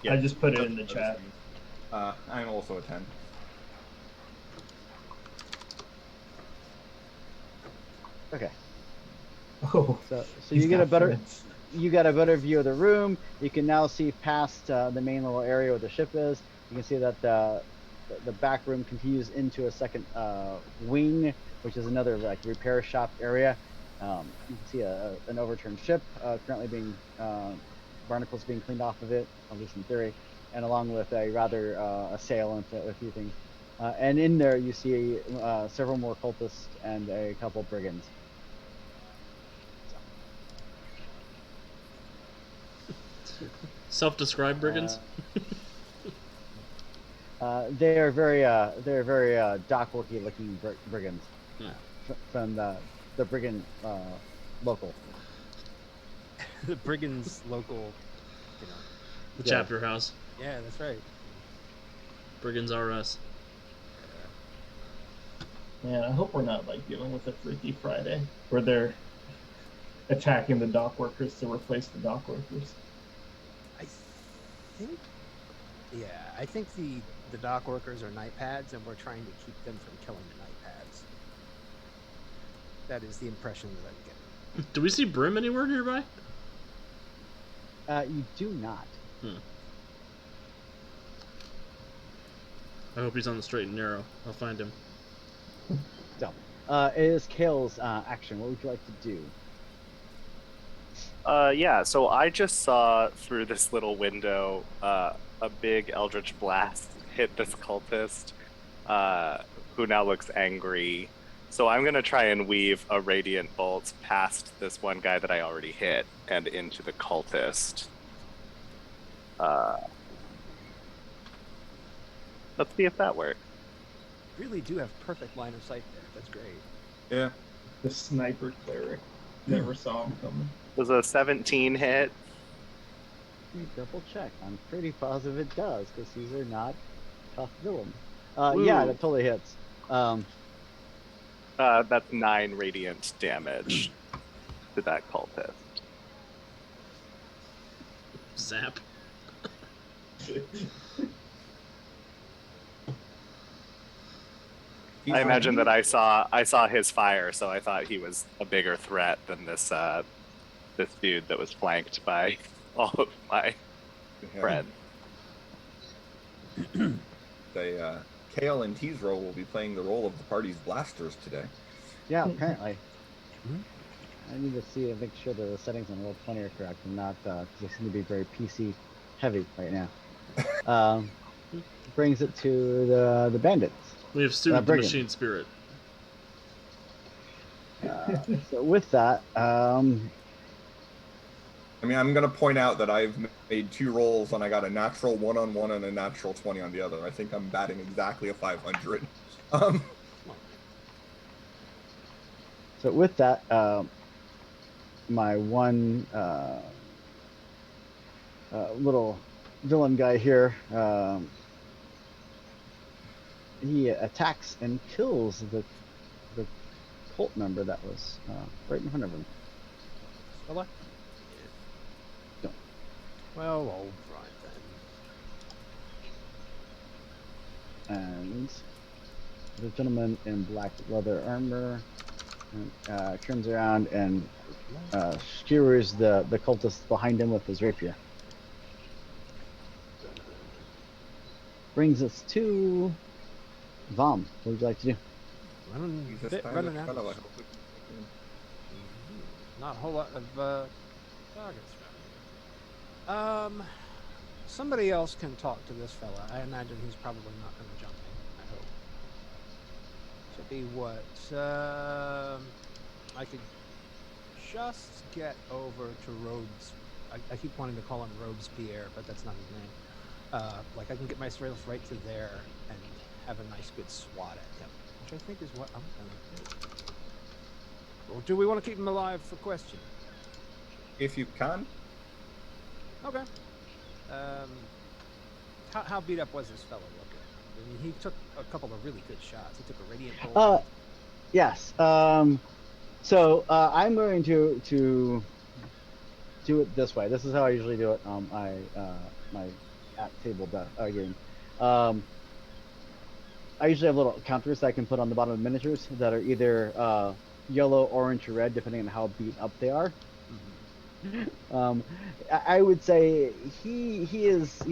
I just put it in doesn't the notice chat. me. I'm also a 10. Okay. Oh, So he's you get got a better friends. you got a better view of the room. You can now see past the main little area where the ship is. You can see that the back room continues into a second wing, which is another like repair shop area. You can see an overturned ship currently being barnacles being cleaned off of it, at least in theory, and along with a sail and a few things. And in there you see several more cultists and a couple brigands. Self-described brigands. They're very dockworky looking brigands from the brigand local. The brigands local, The Yeah. chapter house. Yeah, that's right. Brigands R Us. Man, I hope we're not like dealing with a Freaky Friday where they're attacking the dock workers to replace the dock workers. I think the dock workers are night pads, and we're trying to keep them from killing the night pads. That is the impression that I'm getting. Do we see Brim anywhere nearby? You do not. I hope he's on the straight and narrow. I'll find him. So, it is Kale's action. What would you like to do? Yeah, so I just saw through this little window a big eldritch blast hit this cultist, who now looks angry. So I'm going to try and weave a radiant bolt past this one guy that I already hit and into the cultist. Let's see if that works. Really do have perfect line of sight there. That's great. Yeah. The sniper cleric. Never saw him coming. Does a 17 hit? Let me double check. I'm pretty positive it does, because these are not tough villains. Woo. Yeah, that totally hits. That's 9 radiant damage to that cultist. Zap. I imagine that I saw his fire, so I thought he was a bigger threat than this dude that was flanked by all of my friends. Kale and Teesro will be playing the role of the party's blasters today. Yeah, apparently. Mhm. I need to see and make sure that the settings on Roll20 are correct and not because they seem to be very PC heavy right now. Brings it to the bandits. We have sued the Brigand. machine spirit. So with that, I mean, I'm going to point out that I've made 2 rolls and I got a natural 1 on 1 and a natural 20 on the other. I think I'm batting exactly a 500. So with that, my one little villain guy here, he attacks and kills the cult member that was right in front of him. Fella? No. Well, all right then. And the gentleman in black leather armor turns around and skewers the cultist behind him with his rapier. Brings us to Vom. What would you like to do? Running out. Not a whole lot of targets around here. Somebody else can talk to this fella. I imagine he's probably not going to jump in. I hope. Should be what? I could just get over to Robes. I keep wanting to call him Robespierre, but that's not his name. Like I can get myself right to there and have a nice good swat at him, which I think is what I'm gonna do. Or do we want to keep him alive for question? If you can. Okay. How beat up was this fellow looking? I mean, he took a couple of really good shots. He took a radiant bolt. Yes. So I'm going to do it this way. This is how I usually do it. My at table game. I usually have little counters that I can put on the bottom of the miniatures that are either yellow, orange, or red, depending on how beat up they are. I would say he is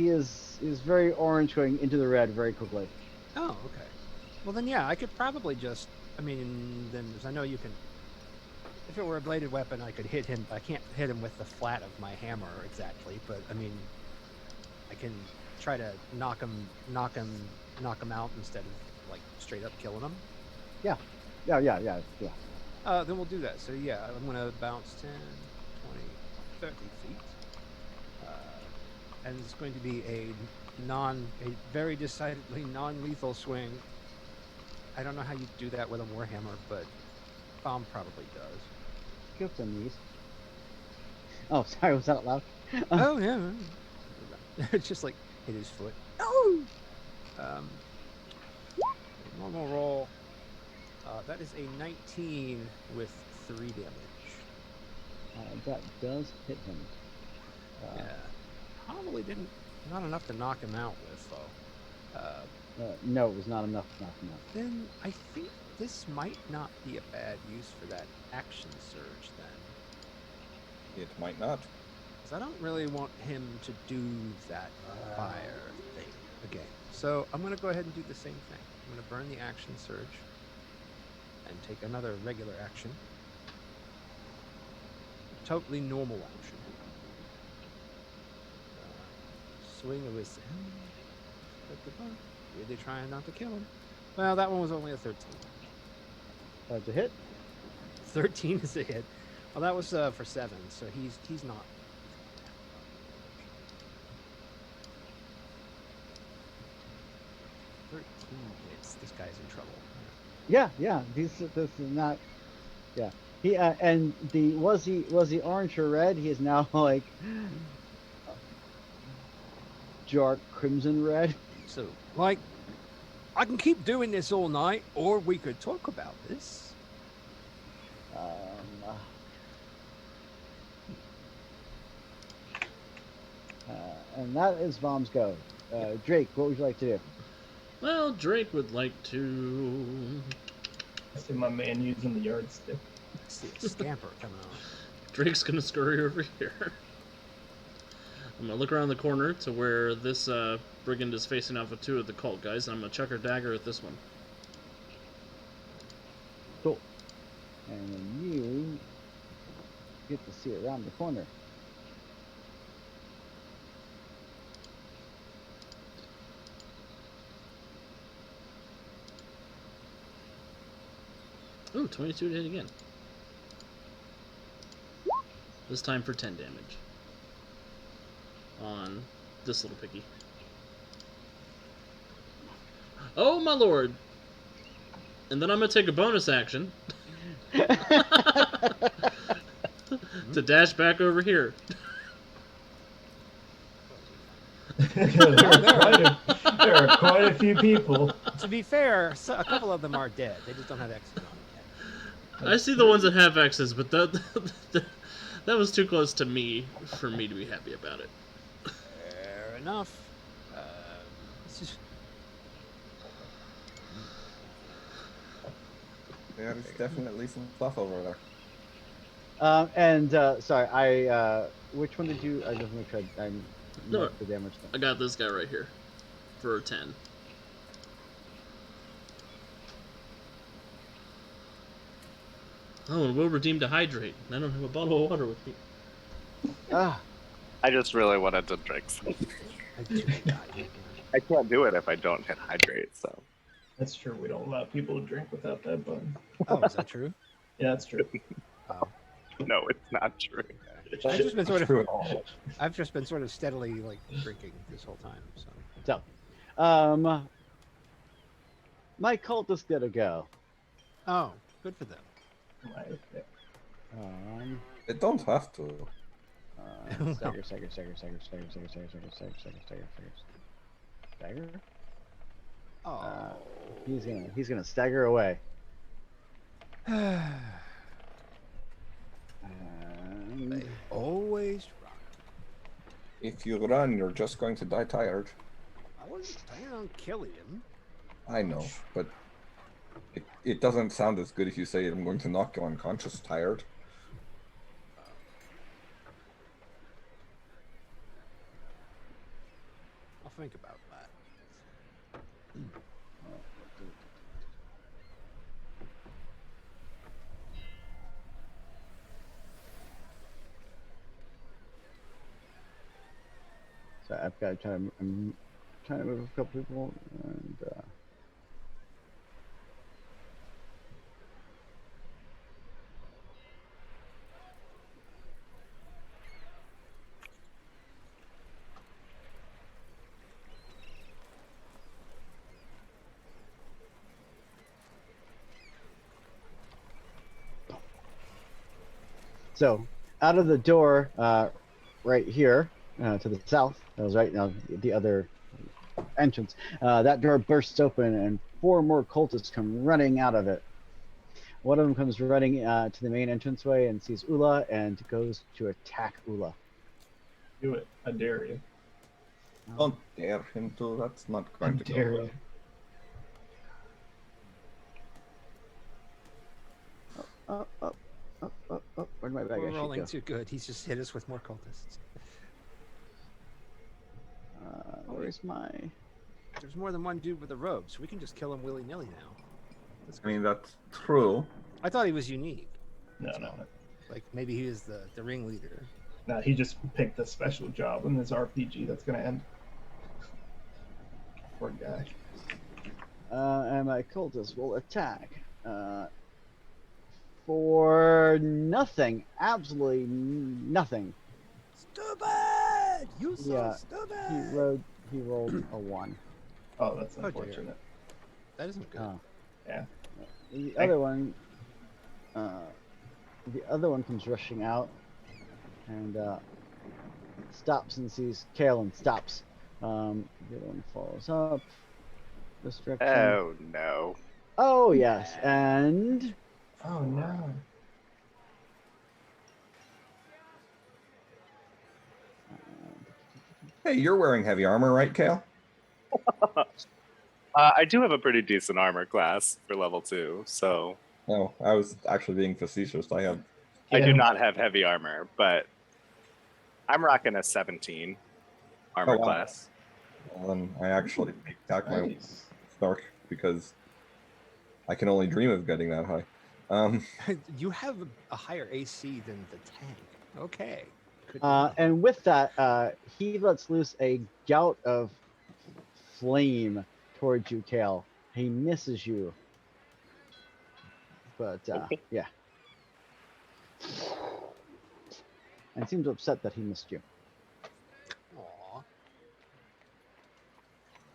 very orange going into the red very quickly. Oh, okay. Well then, yeah, I could probably just. I mean, then I know you can. If it were a bladed weapon, I could hit him. I can't hit him with the flat of my hammer exactly, but I mean, I can try to knock him out instead of like straight up killing him. Yeah. Then we'll do that. So yeah, I'm gonna bounce 10, 20, 30 feet, and it's going to be a very decidedly non-lethal swing. I don't know how you do that with a warhammer, but Bomb probably does. Give them these. Oh, sorry, was that out loud? Oh yeah. It's just like hit his foot. Oh. Normal roll. That is a 19 with 3 damage. That does hit him. Yeah. Probably not enough to knock him out with though. No, it was not enough to knock him out. Then I think this might not be a bad use for that action surge then. It might not. Because I don't really want him to do that fire thing again. So I'm going to go ahead and do the same thing. I'm going to burn the action surge and take another regular action. Totally normal action. Swing of his... Really trying not to kill him. Well, that one was only a 13. That's a hit. 13 is a hit. Well, that was for 7, so he's not. 13 hits. This guy's in trouble. Yeah. This is not. Yeah. He and the was he orange or red? He is now like dark crimson red. So, like, I can keep doing this all night, or we could talk about this. And that is Vom's go. Drake, what would you like to do? Well, Drake would like to. I see my man using the yardstick. I see a scamper coming on. Drake's gonna scurry over here. I'm gonna look around the corner to where this brigand is facing off with two of the cult guys, and I'm gonna chuck her dagger at this one. Cool. And then you get to see around the corner. Ooh, 22 to hit again. This time for 10 damage. On this little piggy. Oh my lord! And then I'm gonna take a bonus action to dash back over here. There are quite a few people. To be fair, a couple of them are dead. They just don't have X's on them yet. I see the ones that have X's, but that was too close to me for me to be happy about it. Fair enough. It's just... There's definitely some fluff over there. Sorry, which one did you? I just make sure I'm No, the damage thing. I got this guy right here for 10. Oh, and we'll redeem to hydrate. I don't have a bottle of water with me. Ah, I just really wanted to drink some. I do not. I can't do it if I don't hit hydrate, so. That's true. We don't allow people to drink without that button. Oh, is that true? Yeah, that's true. Oh. No, it's not true. I've just been sort True of, at all. I've just been sort of steadily like drinking this whole time. So so, my cultists gotta go. oh, good for them. Right. They don't have to. Stagger. Oh, He's gonna stagger away. they And always rock. If you run, you're just going to die tired. I wasn't planning on killing him. I know, but it doesn't sound as good if you say I'm going to knock you unconscious tired. I'll think about that. so I've got to try to. I'm trying to move a couple people, and so out of the door, right here to the south. That was right now the other entrance. That door bursts open, and 4 more cultists come running out of it. One of them comes running to the main entranceway and sees Ula and goes to attack Ula. Do it. I dare you. Don't dare him to. That's not I going to go dare well. you. Where'd my bag We're actually rolling go? too good. He's just hit us with more cultists. Where's my? There's more than one dude with a robe, so we can just kill him willy-nilly now. That's I good. mean, that's true. I thought he was unique. No. Like maybe he was the ringleader. No, he just picked a special job in this RPG that's going to end. Poor guy. And my cultists will attack. For nothing. Absolutely nothing. Stupid! You so Yeah, stupid! He rolled a 1. Oh, that's dear. unfortunate. That isn't good. Yeah. The other one, comes rushing out and stops and sees Kale and stops. The other one follows up this direction. Oh no. Oh yes, and Oh, no. Hey, you're wearing heavy armor, right, Kale? I do have a pretty decent armor class for level 2, so Oh, I was actually being facetious. I have. I do Yeah. not have heavy armor, but I'm rocking a 17. armor Oh, wow. class. Well, then I actually attack my Nice. snark because I can only dream of getting that high. You have a higher AC than the tank. Okay. Good. And with that, he lets loose a gout of flame towards you, Kale. He misses you, but yeah, and seems upset that he missed you. Aw.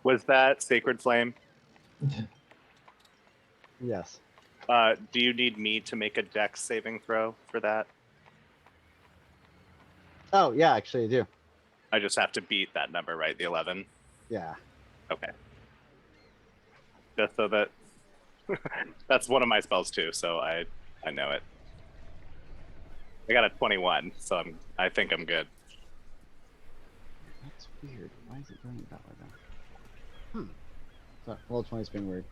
Was that Sacred Flame? Yes. Do you need me to make a dex saving throw for that? Oh yeah, actually I do. I just have to beat that number, right? The 11. Yeah. Okay. Just so that that's one of my spells too, so I know it. I got a 21, so I think I'm good. That's weird. Why is it doing it that way then? So roll 20's being weird.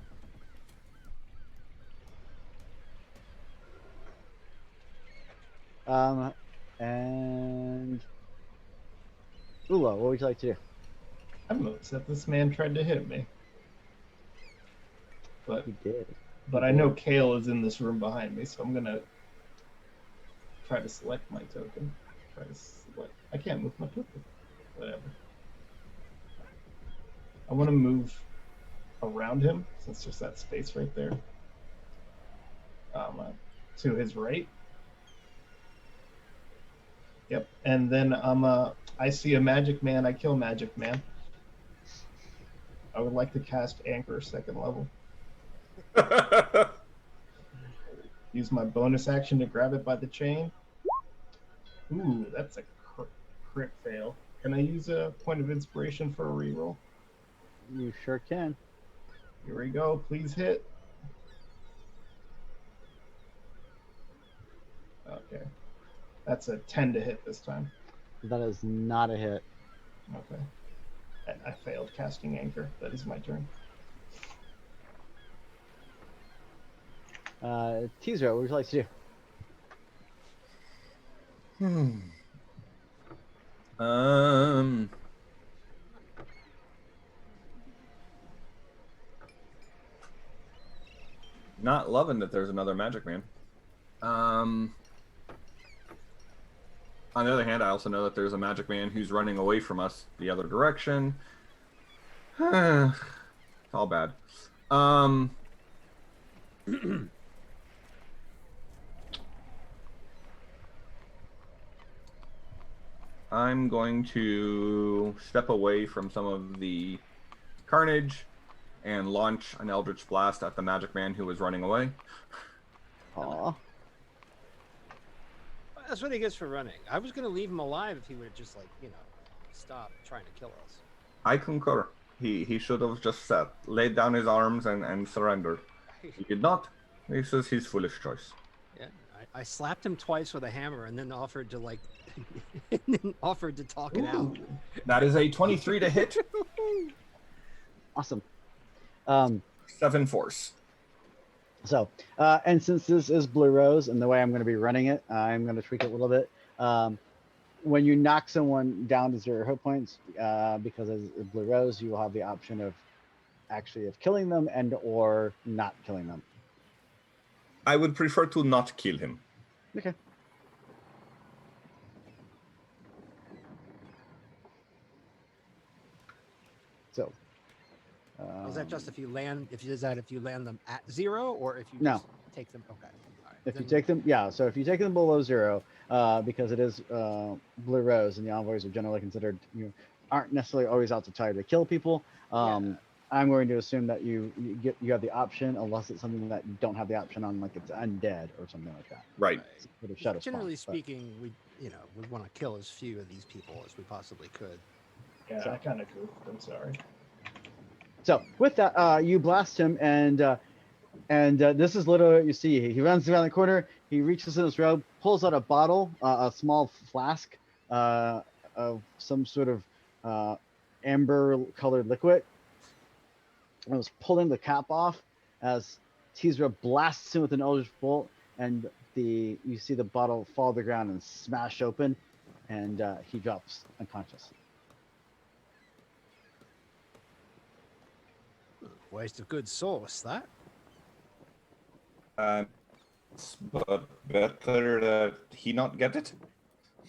And Ula, what would you like to do? I'm upset this man tried to hit me. But He did. I know Kale is in this room behind me, so I'm gonna try to select my token. Try to select. I can't move my token. Whatever. I want to move around him since there's that space right there. To his right. Yep. And then I see a magic man. I kill magic man. I would like to cast Anchor 2nd level. Use my bonus action to grab it by the chain. Ooh, that's a crit fail. Can I use a point of inspiration for a reroll? You sure can. Here we go. Please hit. Okay. That's a 10 to hit this time. That is not a hit. Okay. I failed casting Anchor. That is my turn. Teaser, what would you like to do? Not loving that there's another magic man. On the other hand, I also know that there's a magic man who's running away from us the other direction. It's all bad. I'm going to step away from some of the carnage and launch an Eldritch Blast at the magic man who was running away. Aw. That's what he gets for running. I was gonna leave him alive if he would have just stopped trying to kill us. I concur. He should have just laid down his arms and surrendered. He did not. This is his foolish choice. Yeah, I slapped him twice with a hammer and then offered to and then offered to talk it out. That is a 23 to hit. Awesome. 7 force. So, and since this is Blue Rose and the way I'm going to be running it, I'm going to tweak it a little bit. When you knock someone down to 0 hit points, because as Blue Rose, you will have the option of killing them and or not killing them. I would prefer to not kill him. Okay. So. Is that just if you land? If you land them at 0, or if you No. just take them? Okay. All right. If you take them, yeah. So if you take them below 0, because it is Blue Rose, and the envoys are generally considered, aren't necessarily always out to try to kill people. I'm going to assume that you have the option, unless it's something that you don't have the option on, like it's undead or something like that. Right. Sort of shadow Generally spawn, speaking, we want to kill as few of these people as we possibly could. Yeah, So- I kind of goofed. I'm sorry. So with that, you blast him, and this is literally what you see. He runs around the corner. He reaches in his robe, pulls out a bottle, a small flask of some sort of amber-colored liquid. And was pulling the cap off as Teasra blasts him with an Eldritch Bolt, and you see the bottle fall to the ground and smash open, and he drops unconscious. Waste of good sauce, that. But better that he not get it.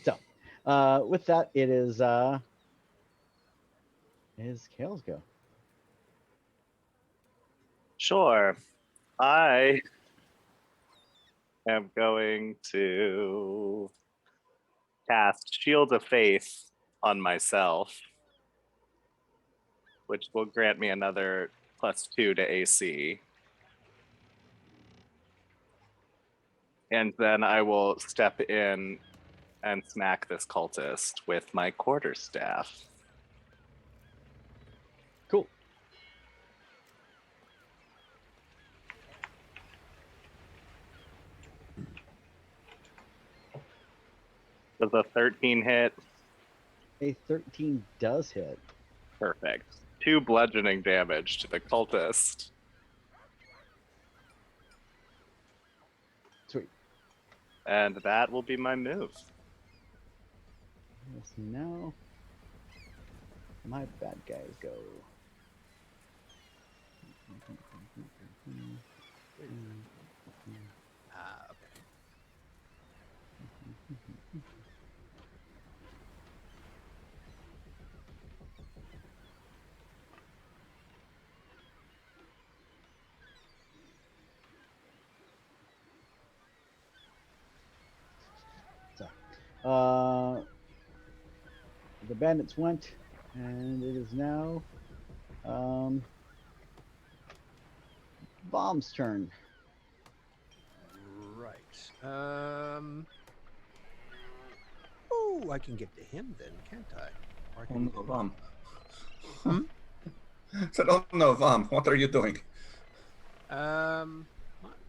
So, with that, it is Kale's go. Sure. I am going to cast Shield of Faith on myself, which will grant me another +2 to AC. And then I will step in and smack this cultist with my quarterstaff. Cool. Does a 13 hit? A 13 does hit. Perfect. 2 bludgeoning damage to the cultist. Sweet. And that will be my move. Yes, now my bad guys go. Okay. So, the bandits went, and it is now Bomb's turn. Right. Oh, I can get to him then, can't I? Or I Oh can no, Vom. Hmm? Said, oh no, Vom, what are you doing? Not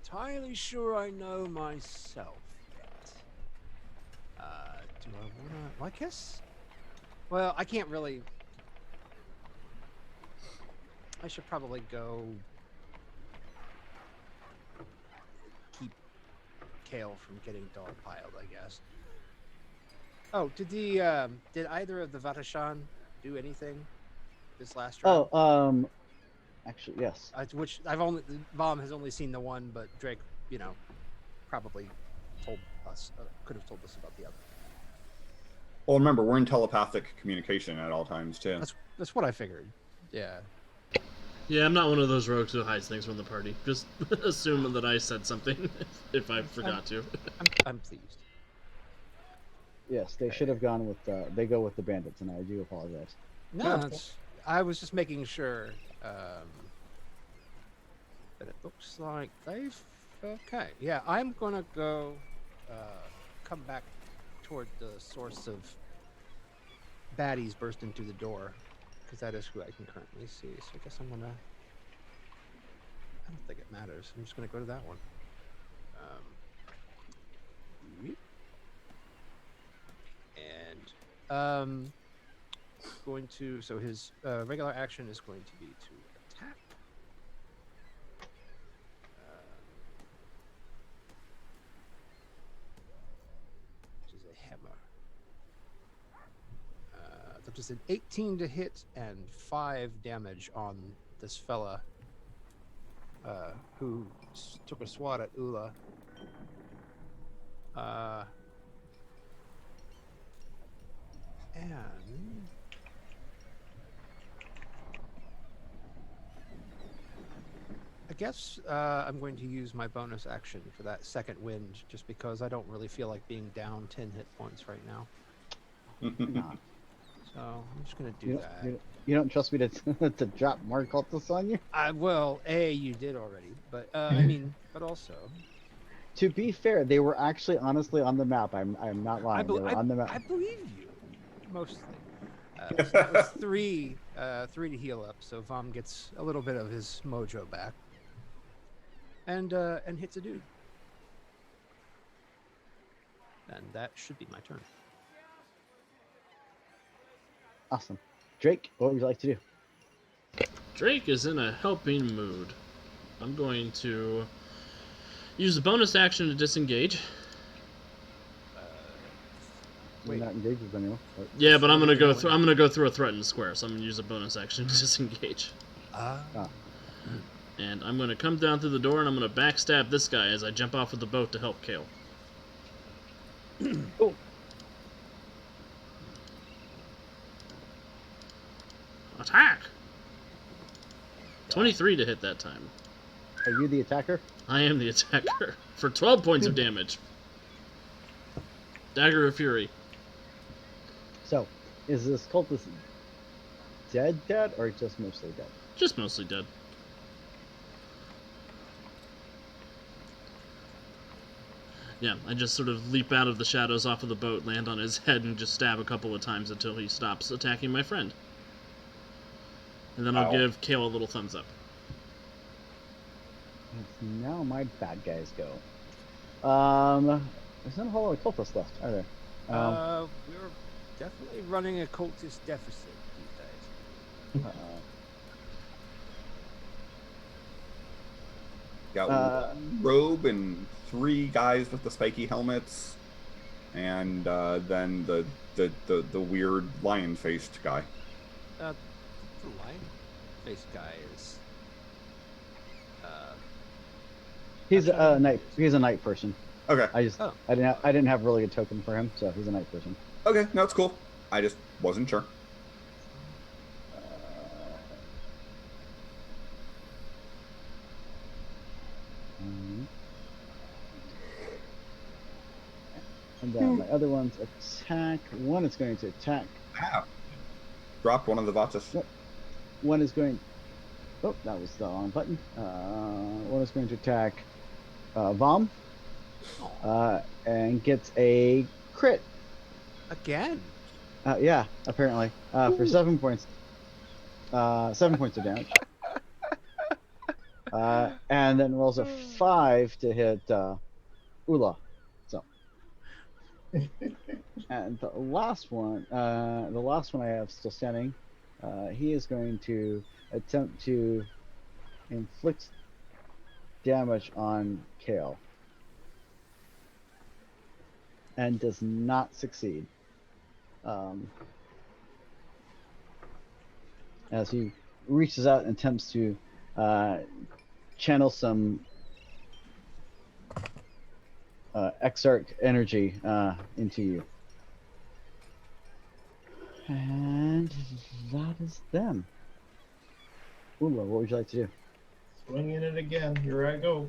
entirely sure I know myself yet. Do I wanna? Well, I guess. Well, I can't really. I should probably go keep Kale from getting dogpiled, I guess. Oh, did either of the Vatashan do anything this last round? Oh, actually, yes. Which the Vom has only seen the one, but Drake, probably told us, could have told us about the other. Well, remember, we're in telepathic communication at all times, too. That's what I figured. Yeah. Yeah, I'm not one of those rogues who hides things from the party. Just assume that I said something if I forgot to. I'm pleased. Yes, they should have gone with they go with the bandits, and I do apologize. No, I was just making sure that it looks like they've. Okay, yeah, I'm gonna go come back toward the source of baddies bursting through the door, because that is who I can currently see. So I guess I'm gonna. I don't think it matters. I'm just gonna go to that one. And going to, so his regular action is going to be to attack. Which is a hammer. That is an 18 to hit and 5 damage on this fella who took a swat at Ula. And I guess I'm going to use my bonus action for that second wind, just because I don't really feel like being down 10 hit points right now. Nah. So I'm just going to do that. You don't trust me to to drop more cultists on you? Well, you did already, but I mean, but also. To be fair, they were actually honestly on the map. I'm not lying. They were on the map. I believe you, mostly. So that was three to heal up, so Vom gets a little bit of his mojo back, and hits a dude, and that should be my turn. Awesome. Drake, what would you like to do? Drake is in a helping mood. I'm going to use a bonus action to disengage. You're not engaged with anyone. Right? Yeah, but I'm gonna go through a threatened square, so I'm gonna use a bonus action to disengage. And I'm going to come down through the door and I'm going to backstab this guy as I jump off of the boat to help Kale. Cool. Attack! 23 to hit that time. Are you the attacker? I am the attacker for 12 points of damage. Dagger of Fury. So, is this cultist dead, or just mostly dead? Just mostly dead. Yeah, I just sort of leap out of the shadows off of the boat, land on his head, and just stab a couple of times until he stops attacking my friend. And then I'll Ow. give Kale a little thumbs up. It's now my bad guys go. There's not a whole lot of cultists left, are there? We're definitely running a cultist deficit these days. Got one robe and 3 guys with the spiky helmets, and then the weird lion-faced guy. The lion face guy is. He's Actually, a knight. He's a knight person. Okay. I didn't have a really good token for him, so he's a knight person. Okay, no, it's cool. I just wasn't sure. And then my other one's attack. One is going to attack. Ah, dropped one of the Vatas. One is going. Oh, that was the wrong button. One is going to attack Vom, and gets a crit. Again. Yeah, apparently for 7 points. 7 points of damage. And then rolls a 5 to hit Ula. So. And the last one I have still standing, he is going to attempt to inflict damage on Kale. And does not succeed. As he reaches out and attempts to channel some exarch energy into you. And that is them. Ula, what would you like to do? Swinging it again. Here I go.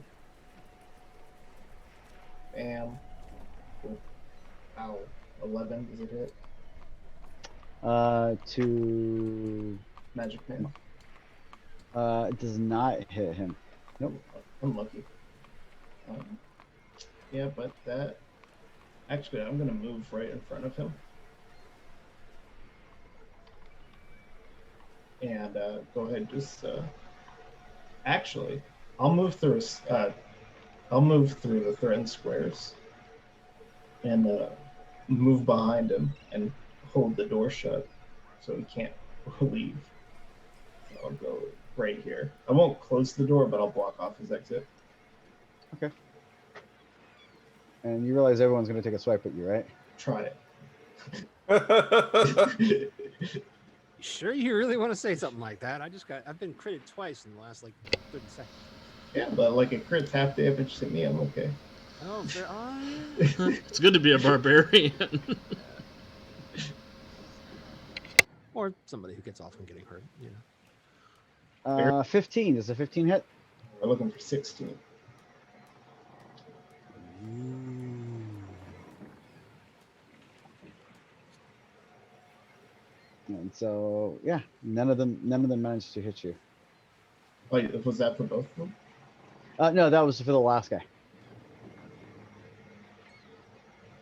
Bam. Ow. 11, does it hit? To Magic Man. it does not hit him. Nope. Unlucky. Yeah, but that... Actually, I'm going to move right in front of him. And go ahead, just... Actually, I'll move through the threatened squares. And move behind him and hold the door shut so he can't leave. So I'll go right here. I won't close the door, but I'll block off his exit. Okay. And you realize everyone's going to take a swipe at you, right? Try You sure you really want to say something like that? I've been critted twice in the last 30 seconds. Yeah, but like a crit half damage to me, I'm okay. Oh, It's good to be a barbarian. or somebody who gets off from getting hurt, you know. 15. Is a 15 hit? We're looking for 16. And so, yeah, none of them managed to hit you. Wait, was that for both of them? No, that was for the last guy.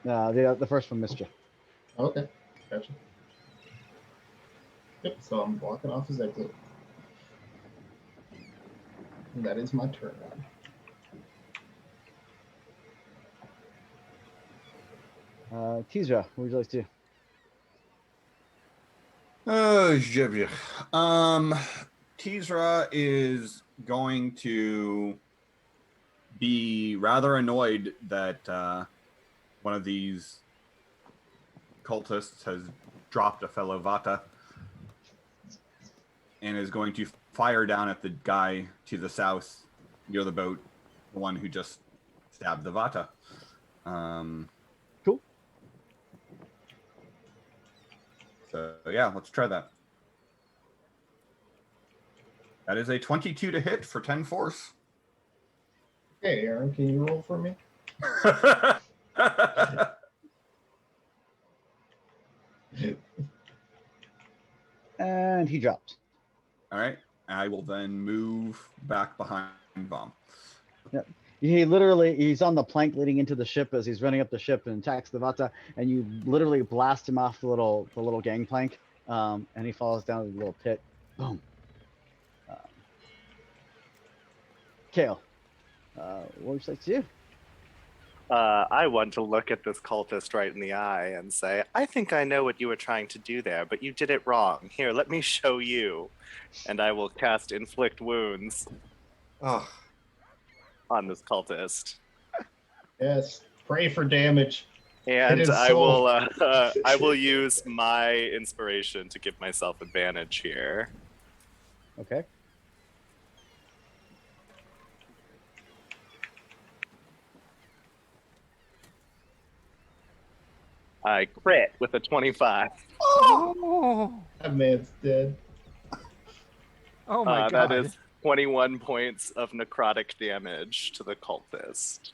The first one missed you. Okay, gotcha. Yep, so I'm blocking off his exit. And that is my turn. Tizra, what would you like to do? Oh, Tizra is going to be rather annoyed that one of these cultists has dropped a fellow Vata and is going to fire down at the guy to the south near the boat, the one who just stabbed the Vata. Cool. So yeah, let's try that. That is a 22 to hit for 10 force. Hey, Aaron, can you roll for me? And he drops. All right. I will then move back behind Vom. Yep. He's on the plank leading into the ship as he's running up the ship and attacks the Vata, and you literally blast him off the little gangplank, and he falls down the little pit. Boom. Kale, what would you like to do? I want to look at this cultist right in the eye and say, I think I know what you were trying to do there, but you did it wrong. Here, let me show you. And I will cast Inflict Wounds Oh, on this cultist. Yes. Pray for damage. And is I so- will use my inspiration to give myself advantage here. Okay. I crit with a 25. Oh, That man's dead. oh my god. That is 21 points of necrotic damage to the cultist.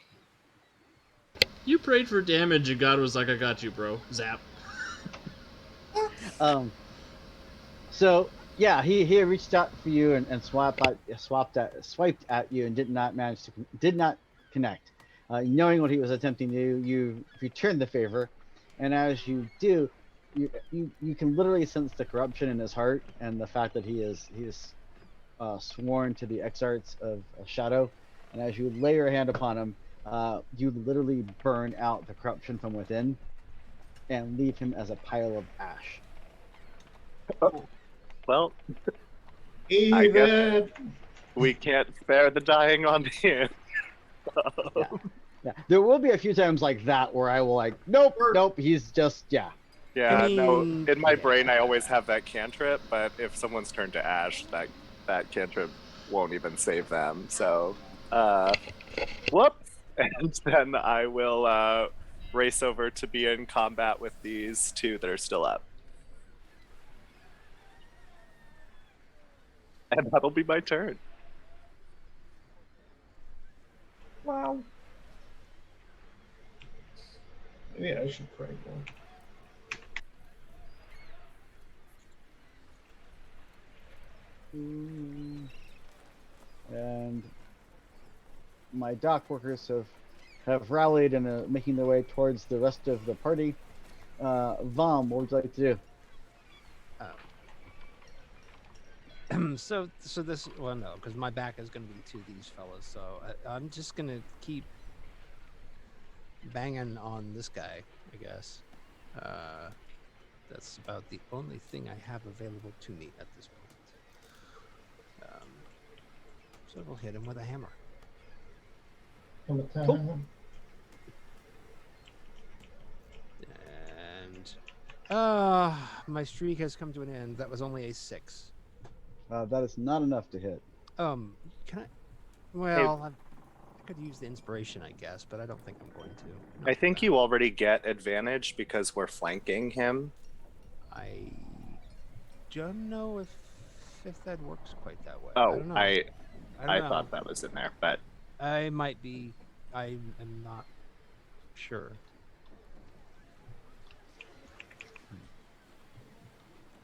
You prayed for damage, and God was like, "I got you, bro." Zap. So yeah, he reached out for you and swiped at you and did not connect. Knowing what he was attempting to do, you returned the favor, and as you do, you can literally sense the corruption in his heart and the fact that he is sworn to the exarchs of Shadow, and as you lay your hand upon him, you literally burn out the corruption from within and leave him as a pile of ash. Well, I guess Even. we can't spare the dying on him. Yeah. Yeah, there will be a few times like that where I will nope, he's just Yeah, I no. mean, In my yeah. brain, I always have that cantrip, but if someone's turned to ash, that cantrip won't even save them. So, whoops. And then I will race over to be in combat with these two that are still up. And that'll be my turn. Wow. Maybe I should pray one. and my dock workers have rallied and are making their way towards the rest of the party. Vom, what would you like to do? So this, well, no, because my back is going to be to these fellas. So I'm just going to keep banging on this guy, I guess. That's about the only thing I have available to me at this point. So we'll hit him with a hammer. Cool. And my streak has come to an end. That was only a 6. That is not enough to hit. Can I? Well, I could use the inspiration, I guess, but I don't think I'm going to. I think you already get advantage because we're flanking him. I don't know if that works quite that way. Oh, I don't know. I thought that was in there, but I might be. I am not sure.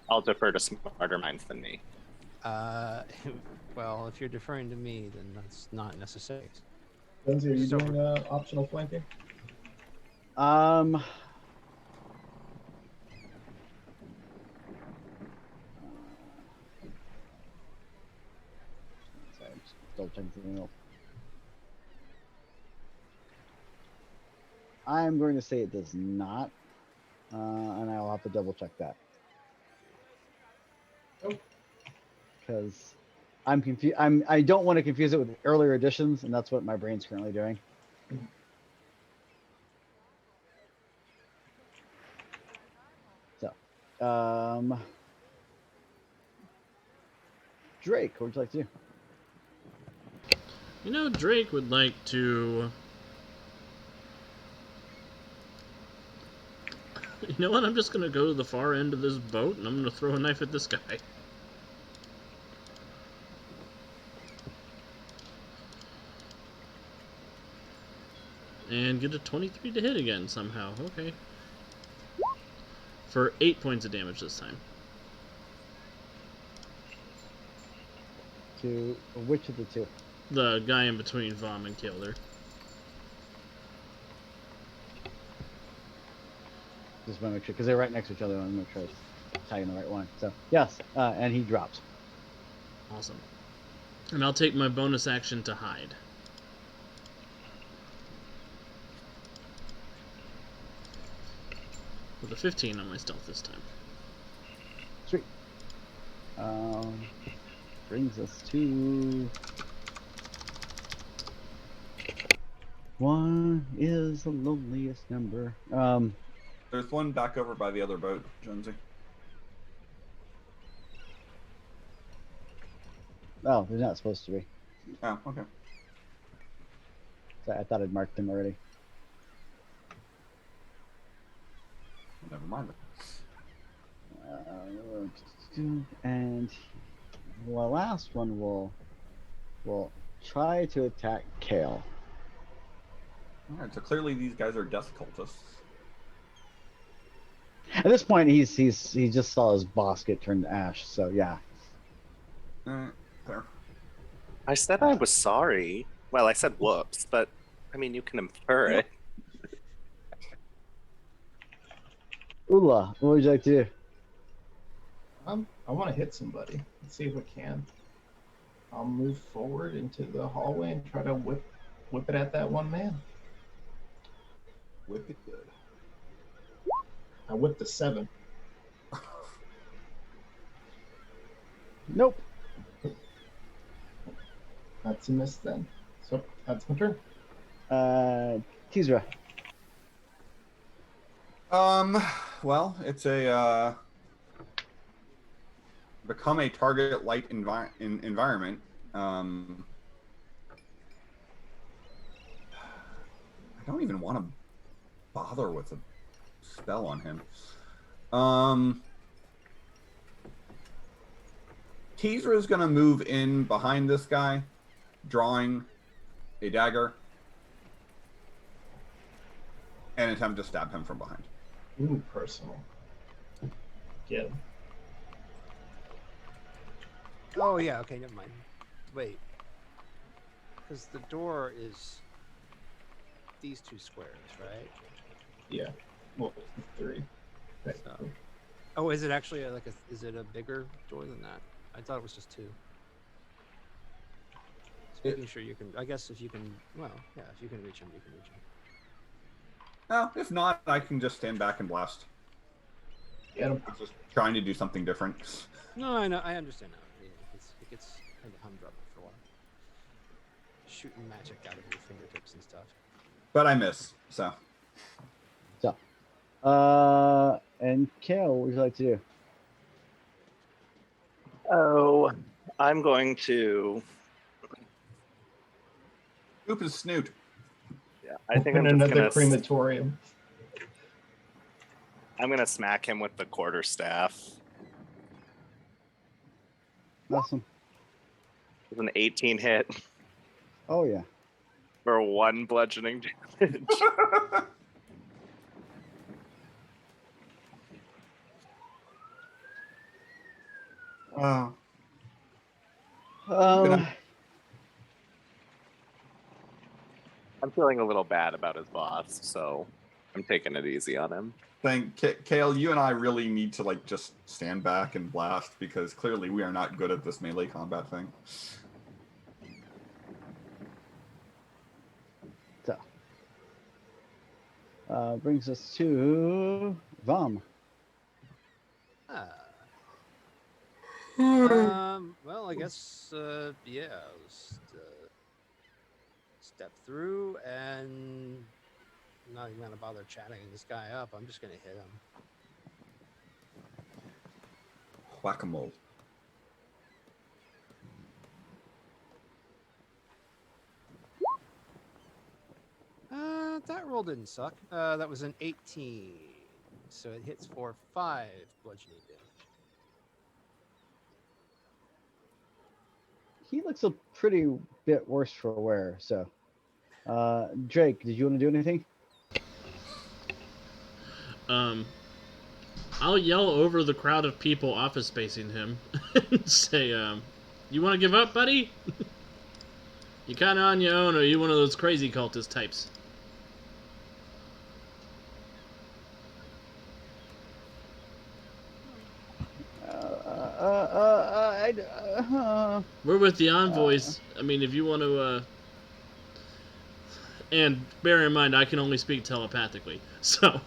I'll defer to smarter minds than me. Well, if you're deferring to me, then that's not necessary. Lindsay, are you So- doing optional flanking? Sorry, I'm just double checking something else. I'm going to say it does not, and I'll have to double check that. Oh. Because I'm confused. I don't want to confuse it with earlier editions, and that's what my brain's currently doing. So, Drake, what would you like to do? You know, Drake would like to. You know what? I'm just gonna go to the far end of this boat and I'm gonna throw a knife at this guy. And get a 23 to hit again somehow. Okay. For 8 points of damage this time. To which of the two? The guy in between Vom and Kilder. Just want to make sure, because they're right next to each other. I want to make sure I'm tagging the right one. So, yes, and he drops. Awesome. And I'll take my bonus action to hide. With a 15 on my stealth this time. Sweet. Brings us to... One is the loneliest number. There's one back over by the other boat, Jonesy. Oh, they're not supposed to be. Oh, okay. So I thought I'd marked them already. Never mind. And the last one will try to attack Kale. All right, so clearly these guys are death cultists. At this point, he just saw his boss get turned to ash. So yeah. There. I said I was sorry. Well, I said whoops, but I mean, you can infer it. Ula, what would you like to do? I want to hit somebody. Let's see if we can. I'll move forward into the hallway and try to whip it at that one man. Whip it good. I whipped a 7. Nope. That's a miss then. So that's my turn. Tizra. Well, it's a become a target light environment. I don't even want to bother with a spell on him. Teaser is going to move in behind this guy, drawing a dagger, and attempt to stab him from behind. Ooh, personal. Get him. Oh, yeah, okay, never mind. Wait. Because the door is these 2 squares, right? Yeah. Well, 3. Okay. So- Oh, is it actually is it a bigger door than that? I thought it was just 2. Just making sure you can, I guess if you can, well, yeah, if you can reach him, you can reach him. Well, if not, I can just stand back and blast. Get him. I'm just trying to do something different. No, I know, I understand now. Yeah, it gets kind of humdrum after a while. Shooting magic out of your fingertips and stuff. But I miss, so. So, and Kale, what would you like to do? Oh, I'm going to. Scoop his snoot. Yeah, I think I'm Open just another gonna. crematorium. I'm gonna smack him with the quarterstaff. Awesome. With an 18 hit Oh yeah. for 1 bludgeoning damage. Oh. Um, I'm feeling a little bad about his boss, so I'm taking it easy on him. Kale, you and I really need to just stand back and blast because clearly we are not good at this melee combat thing. so, brings us to Vom. Well, I guess, yeah, I'll just, step through and I'm not even gonna bother chatting this guy up. I'm just gonna hit him. Whack-a-mole. roll didn't suck. That was an 18. So it hits for 5 bludgeoning damage. He looks a pretty bit worse for wear. So, Drake, did you want to do anything? I'll yell over the crowd of people office spacing him and say, you want to give up, buddy? You kind of on your own, or are you one of those crazy cultist types? We're with the envoys. I mean, if you want to, and bear in mind, I can only speak telepathically, so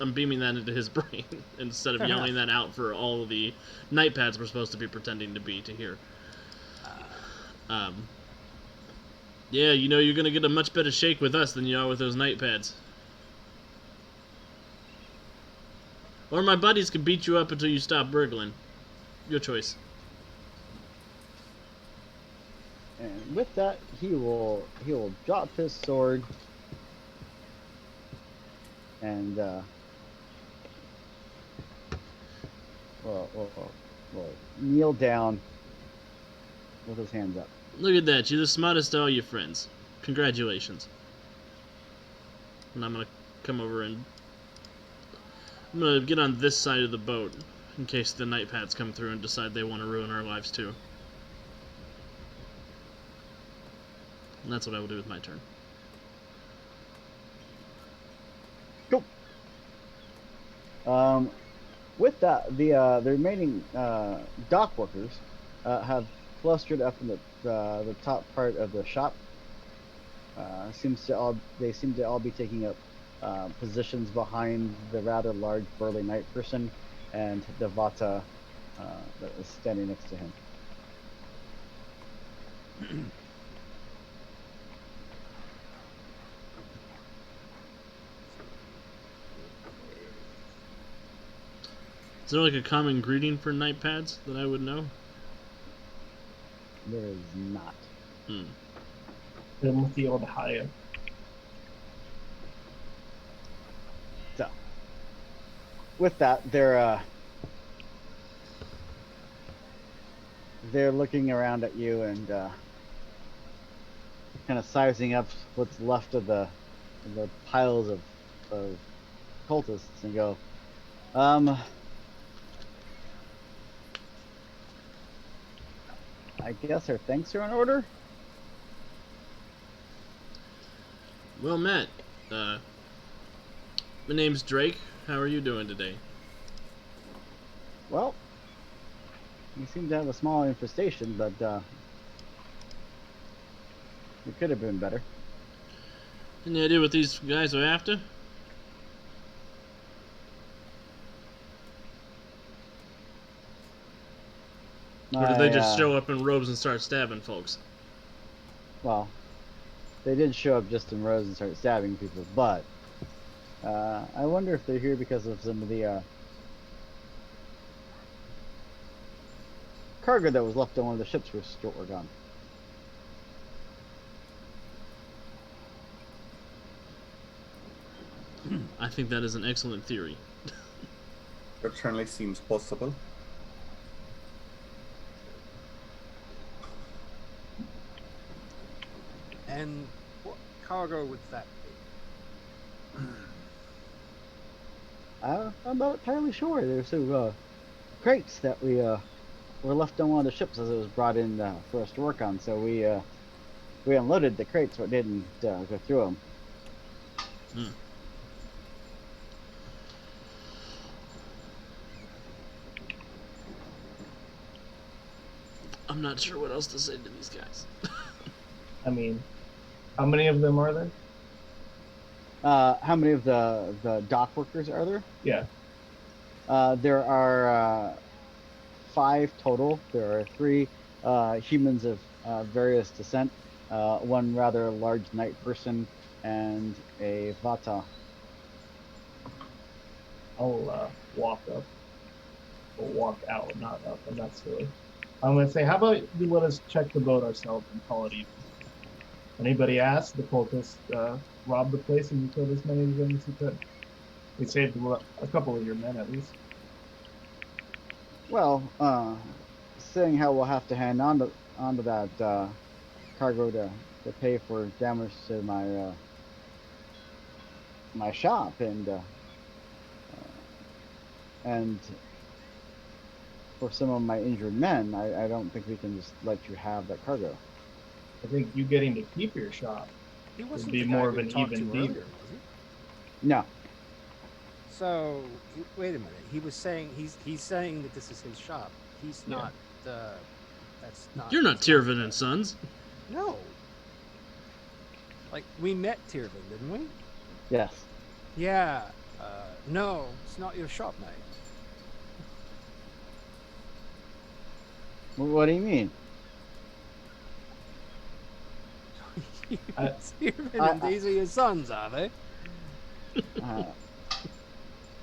I'm beaming that into his brain instead of Fair yelling enough. that out for all the night pads we're supposed to be pretending to be to hear. Yeah, you know you're gonna get a much better shake with us than you are with those night pads. Or my buddies can beat you up until you stop burgling. Your choice. And with that, he will drop his sword and will kneel down with his hands up. Look at that, you're the smartest of all your friends. Congratulations. And I'm gonna come over and I'm gonna get on this side of the boat in case the night pads come through and decide they want to ruin our lives too. And that's what I will do with my turn. Cool. With that, the remaining dock workers have clustered up in the top part of the shop. They seem to all be taking up positions behind the rather large burly knight person and the Vata that is standing next to him. Is there like a common greeting for night pads that I would know? There is not. Hmm. Them with the old higher. So, with that, they're looking around at you and kind of sizing up what's left of the piles of cultists and go, I guess our thanks are in order. Well met. My name's Drake. How are you doing today? Well, we seem to have a small infestation, but it could have been better. Any idea what these guys are after? Or did they just show up in robes and start stabbing folks? Well, they did show up just in rows and start stabbing people, but I wonder if they're here because of some of the cargo that was left on one of the ships were gone. I think that is an excellent theory. That certainly seems possible. And what cargo would that be? I'm not entirely sure. There's some crates that we were left on one of the ships as it was brought in for us to work on. So we unloaded the crates, but didn't go through them. Hmm. I'm not sure what else to say to these guys. I mean, how many of them are there? How many of the dock workers are there? Yeah. There are 5 total. There are 3 humans of various descent, one rather large knight person, and a Vata. I'll walk up. Or walk out, not up, and that's silly. I'm going to say, how about you let us check the boat ourselves and call it even? Anybody asked, the cultists robbed the place and you killed as many of them as you could. We saved a couple of your men at least. Well, seeing how we'll have to hand onto that cargo to pay for damage to my shop and for some of my injured men, I don't think we can just let you have that cargo. I think you getting to keep your shop He would wasn't be the guy more of we an talked even to deal. earlier, was he? No, So wait a minute. He was saying he's saying that this is his shop. He's Yeah. not. That's not. You're not that's Tirvin and Sons. No. Like we met Tirvin, didn't we? yes. Yeah. No, it's not your shop, mate. What do you mean? Tirvin and these are your sons, are they? Uh,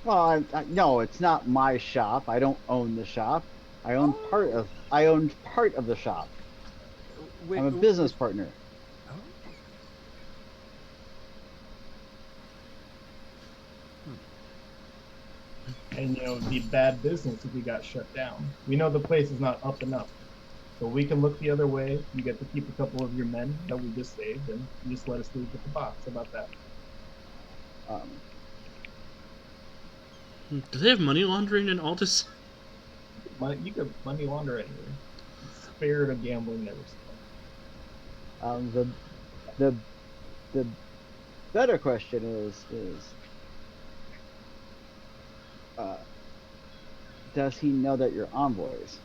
well, no, it's not my shop. I don't own the shop. I own I owned part of the shop. I'm a business partner. Oh. And it'd be bad business if we got shut down. We know the place is not up and up. So we can look the other way. You get to keep a couple of your men that we just saved, and you just let us leave with the box. How about that? Do they have money laundering in Aldous? You could money launder anywhere. Spirit of gambling never stops. The better question is does he know that you're envoys?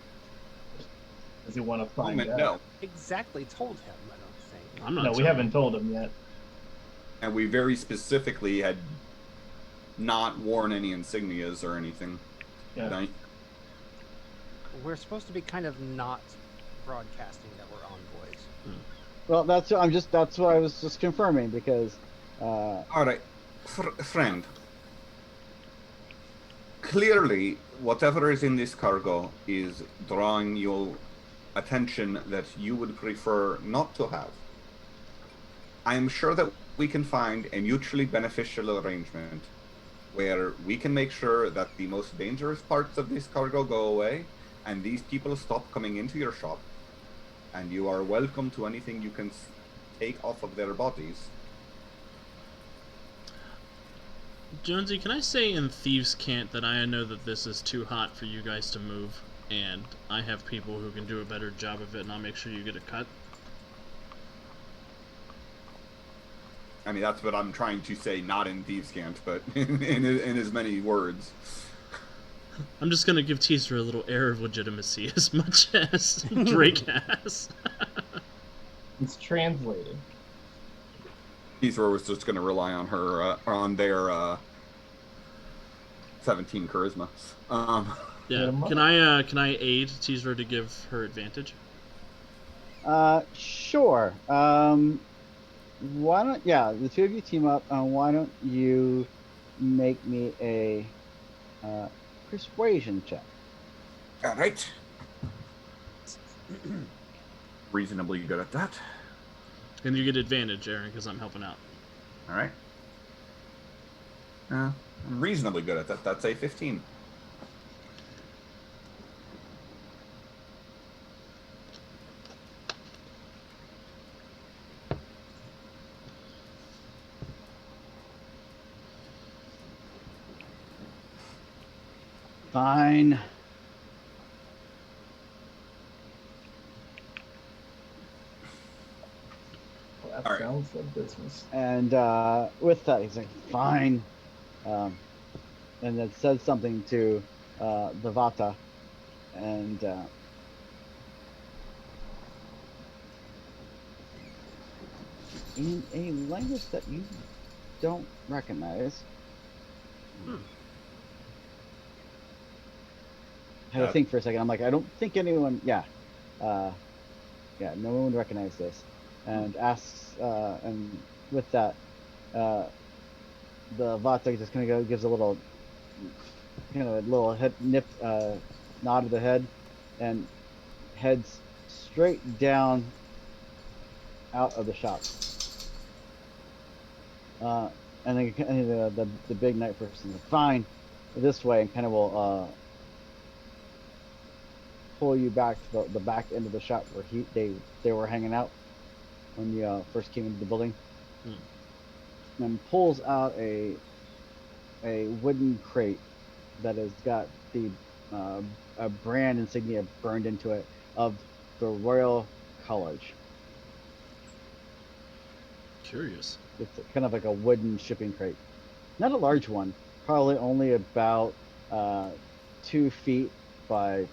Does he want to find out? No. Exactly told him, I don't think. I'm not. No, we haven't told him yet. And we very specifically had not worn any insignias or anything. Yeah. Right? We're supposed to be kind of not broadcasting that we're envoys. Well, that's what I was just confirming because All right, friend. Clearly, whatever is in this cargo is drawing your attention that you would prefer not to have. I am sure that we can find a mutually beneficial arrangement where we can make sure that the most dangerous parts of this cargo go away and these people stop coming into your shop, and you are welcome to anything you can take off of their bodies. Jonesy, can I say in Thieves' Cant that I know that this is too hot for you guys to move, and I have people who can do a better job of it, and I'll make sure you get a cut? I mean, that's what I'm trying to say, not in Thieves' Cant, but in as many words. I'm just gonna give Teaser a little air of legitimacy as much as Drake has. It's translated. Teaser was just going to rely on her, on their 17 charisma. Yeah. Can I aid Teaser to give her advantage? sure. Why don't the two of you team up? Why don't you make me a persuasion check? All right. Reasonably good at that. And you get advantage, Aaron, because I'm helping out. All right. I'm reasonably good at that. That's a 15. Fine. Well, that All right. sounds like business. And with that, he's like, fine. And it says something to the Vata. And in a language that you don't recognize. I had to think for a second. I'm like, I don't think anyone. Yeah, no one would recognize this. And asks, and with that, the Vata just kind of gives a little, head nod of the head, and heads straight down out of the shop. And then the big knight person is fine this way, and kind of will pull you back to the back end of the shop where they were hanging out when you first came into the building, and pulls out a wooden crate that has got the a brand insignia burned into it of the Royal College. Curious. It's kind of like a wooden shipping crate, not a large one, probably only about 2 feet by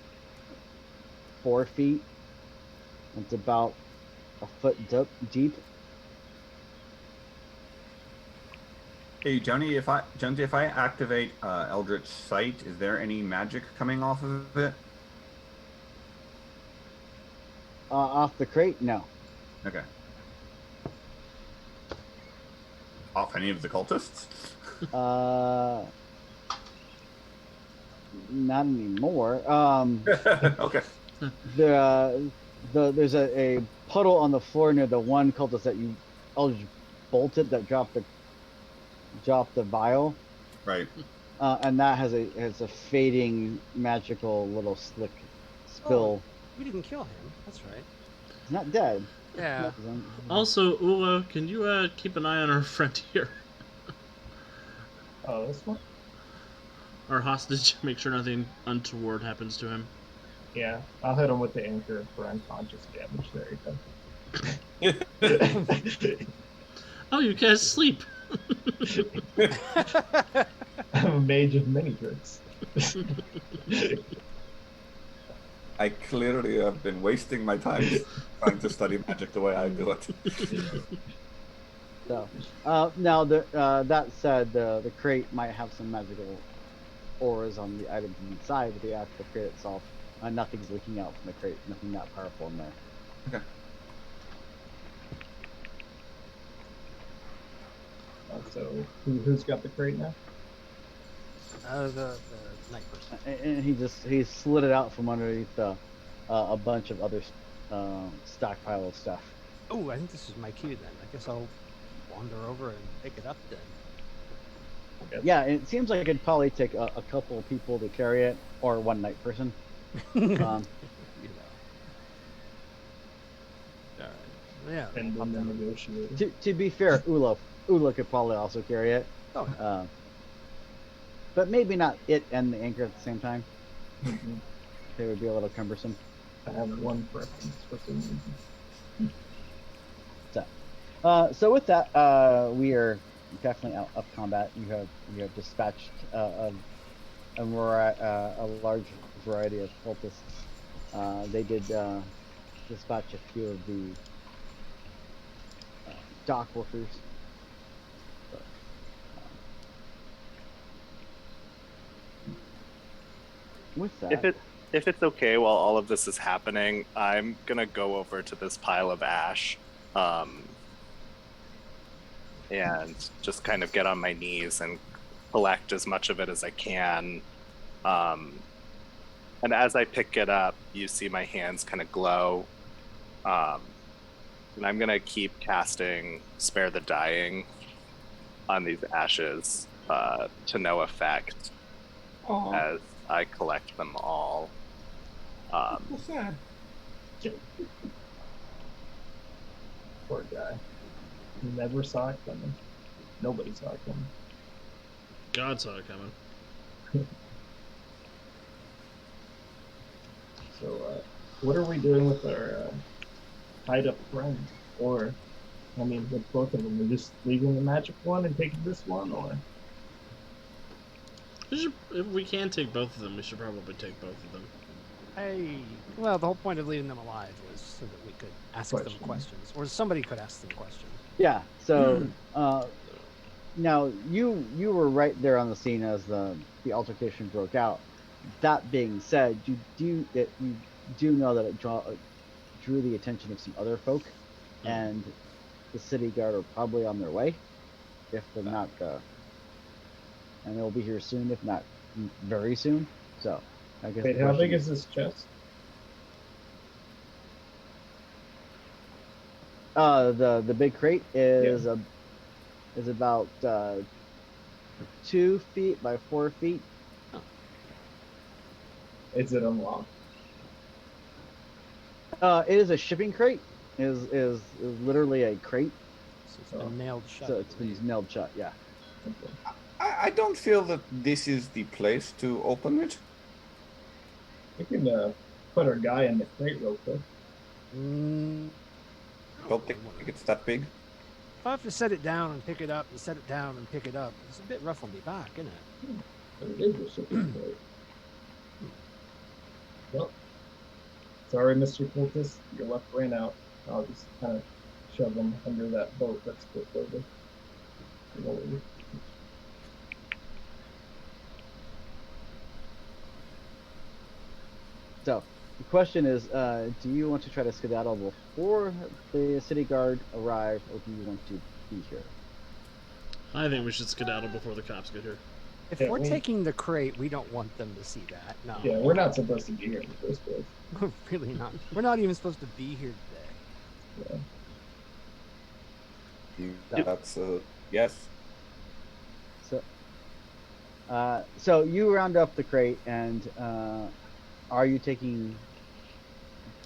4 feet. It's about a foot deep. Hey, Jonesy, if I activate Eldritch Sight, is there any magic coming off of it? Off the crate, no. Okay. Off any of the cultists? Not anymore. Okay. There's a puddle on the floor near the one cultist that you Eldritch bolted that dropped the vial, Right. and that has a fading magical little slick spill. We didn't kill him. That's right. He's not dead. Yeah. Also, Ula, can you keep an eye on our friend here? Oh, this one? Our hostage, make sure nothing untoward happens to him. Yeah, I'll hit him with the anchor for unconscious damage. There you go. Oh, you guys sleep. I'm a mage of many tricks. I clearly have been wasting my time trying to study magic the way I do it. So, now that said, the crate might have some magical auras on the items inside, but the actual crate itself, nothing's leaking out from the crate. Nothing that powerful in there. Okay. So, who's got the crate now? The night person. And he slid it out from underneath a bunch of other stockpile of stuff. Oh, I think this is my cue then. I guess I'll wander over and pick it up then. Yeah, it seems like it'd probably take a couple of people to carry it, or one night person. You know. All right. Yeah. And I'll then pop down. negotiate. To be fair, Ula could probably also carry it. Oh. But maybe not it and the anchor at the same time. Mhm. They would be a little cumbersome. I have one preference for some reason. So with that, we are definitely out of combat. You have dispatched a large variety of cultists. They did dispatch a few of the dock workers. But, with that, If it's okay while all of this is happening, I'm gonna go over to this pile of ash, and just kind of get on my knees and collect as much of it as I can. And as I pick it up, you see my hands kind of glow. And I'm gonna keep casting Spare the Dying on these ashes to no effect as I collect them all. What's that? Poor guy. Never saw it coming. Nobody saw it coming. God saw it coming. So, what are we doing with our tied up friend? Or, I mean, with both of them, we're just leaving the magic one and taking this one, or? If we can take both of them, we should probably take both of them. Well, the whole point of leaving them alive was so that we could ask them questions, or somebody could ask them questions. yeah. So now you were right there on the scene as the altercation broke out. That being said, you do know that it drew the attention of some other folk, and the city guard are probably on their way, if they're not, and they'll be here soon, if not very soon. So, I guess. Wait, how the big question- is this chest? The big crate is is about 2 feet by 4 feet. Is it unlocked? It is a shipping crate. Is literally a crate, So it's been nailed shut. so I it's been believe. nailed shut. Yeah. Okay. I don't feel that this is the place to open it. We can put our guy in the crate real quick. Mm, Don't think it's that big. if I have to set it down and pick it up and set it down and pick it up, it's a bit rough on the back, isn't it? But it is a shipping crate. Well, sorry, Mr. Cultist, your luck ran out. I'll just kind of shove him under that boat that's flipped over. So the question is, do you want to try to skedaddle before the city guard arrive, or do you want to be here? I think we should skedaddle before the cops get here. If Yeah, we're we- taking the crate, we don't want them to see that. No, Yeah, we're not supposed to be here in the first place. we're really not. We're not even supposed to be here today. Yeah. That's yes. So you round up the crate, and are you taking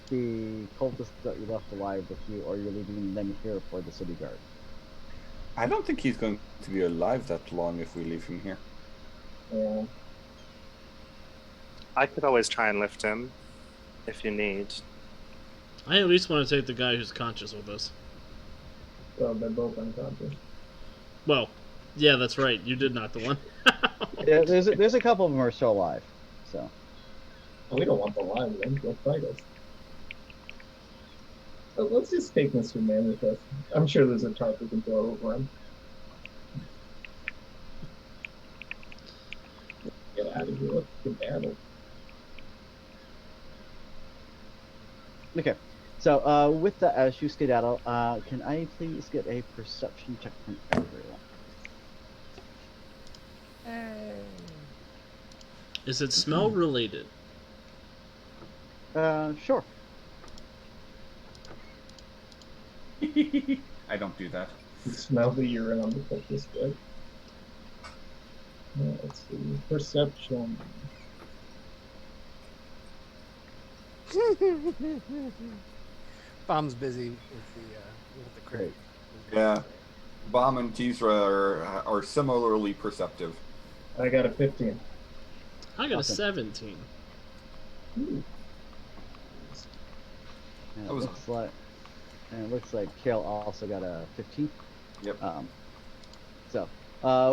the cultists that you left alive with you, or you're leaving them here for the city guard? I don't think he's going to be alive that long if we leave him here. Yeah. I could always try and lift him if you need. I at least want to take the guy who's conscious with us. Well, they're both unconscious. Well, yeah, that's right. You did knock the one. Yeah, there's a couple of them who are still alive. So We don't want the live ones. They'll fight us. But let's just take Mr. Man with us. I'm sure there's a tarp we can throw over him. Get out of here. Let's get battle. okay. So with that, as you skedaddle, can I please get a perception check from everyone? Is it smell related? Sure. I don't do that. You smell the urine on the cultist bed. Let's see. Perception. Bomb's busy with the crate. Yeah. Bomb and Teesra are similarly perceptive. I got a 15. I got Awesome. a 17. Ooh. And That was- it looks like Kale also got a 15. Yep. So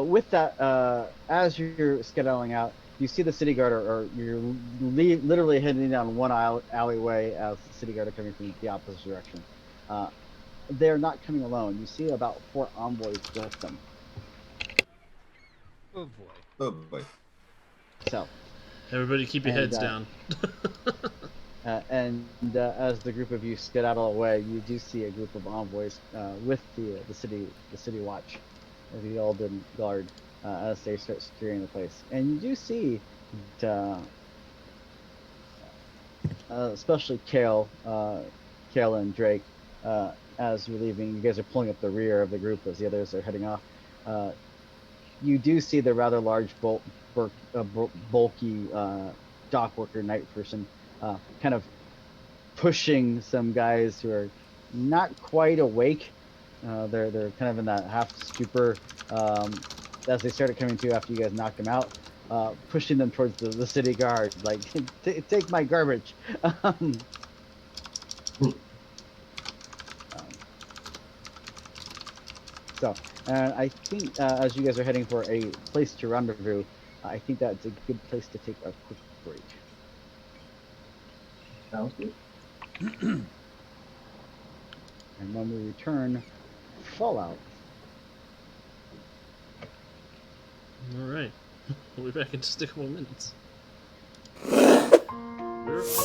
with that, as you're skedaddling out, you see the city guard, or you're literally heading down one alleyway as the city guard are coming from the opposite direction. They're not coming alone. You see about 4 envoys with them. Oh boy. Oh boy. So, Everybody keep your And, heads down. as the group of you skedaddle away, you do see a group of envoys with the city watch, the Alden guard, as they start securing the place. And you do see that, especially Kale and Drake, as you're leaving, you guys are pulling up the rear of the group as the others are heading off. You do see the rather large, bulky dock worker night person kind of pushing some guys who are not quite awake. They're kind of in that half stupor as they started coming to after you guys knocked them out, pushing them towards the city guard, like take my garbage. So, and I think as you guys are heading for a place to rendezvous, I think that's a good place to take a quick break. Sounds good. And when we return, Fallout. All right. We'll be back in just a couple minutes. We're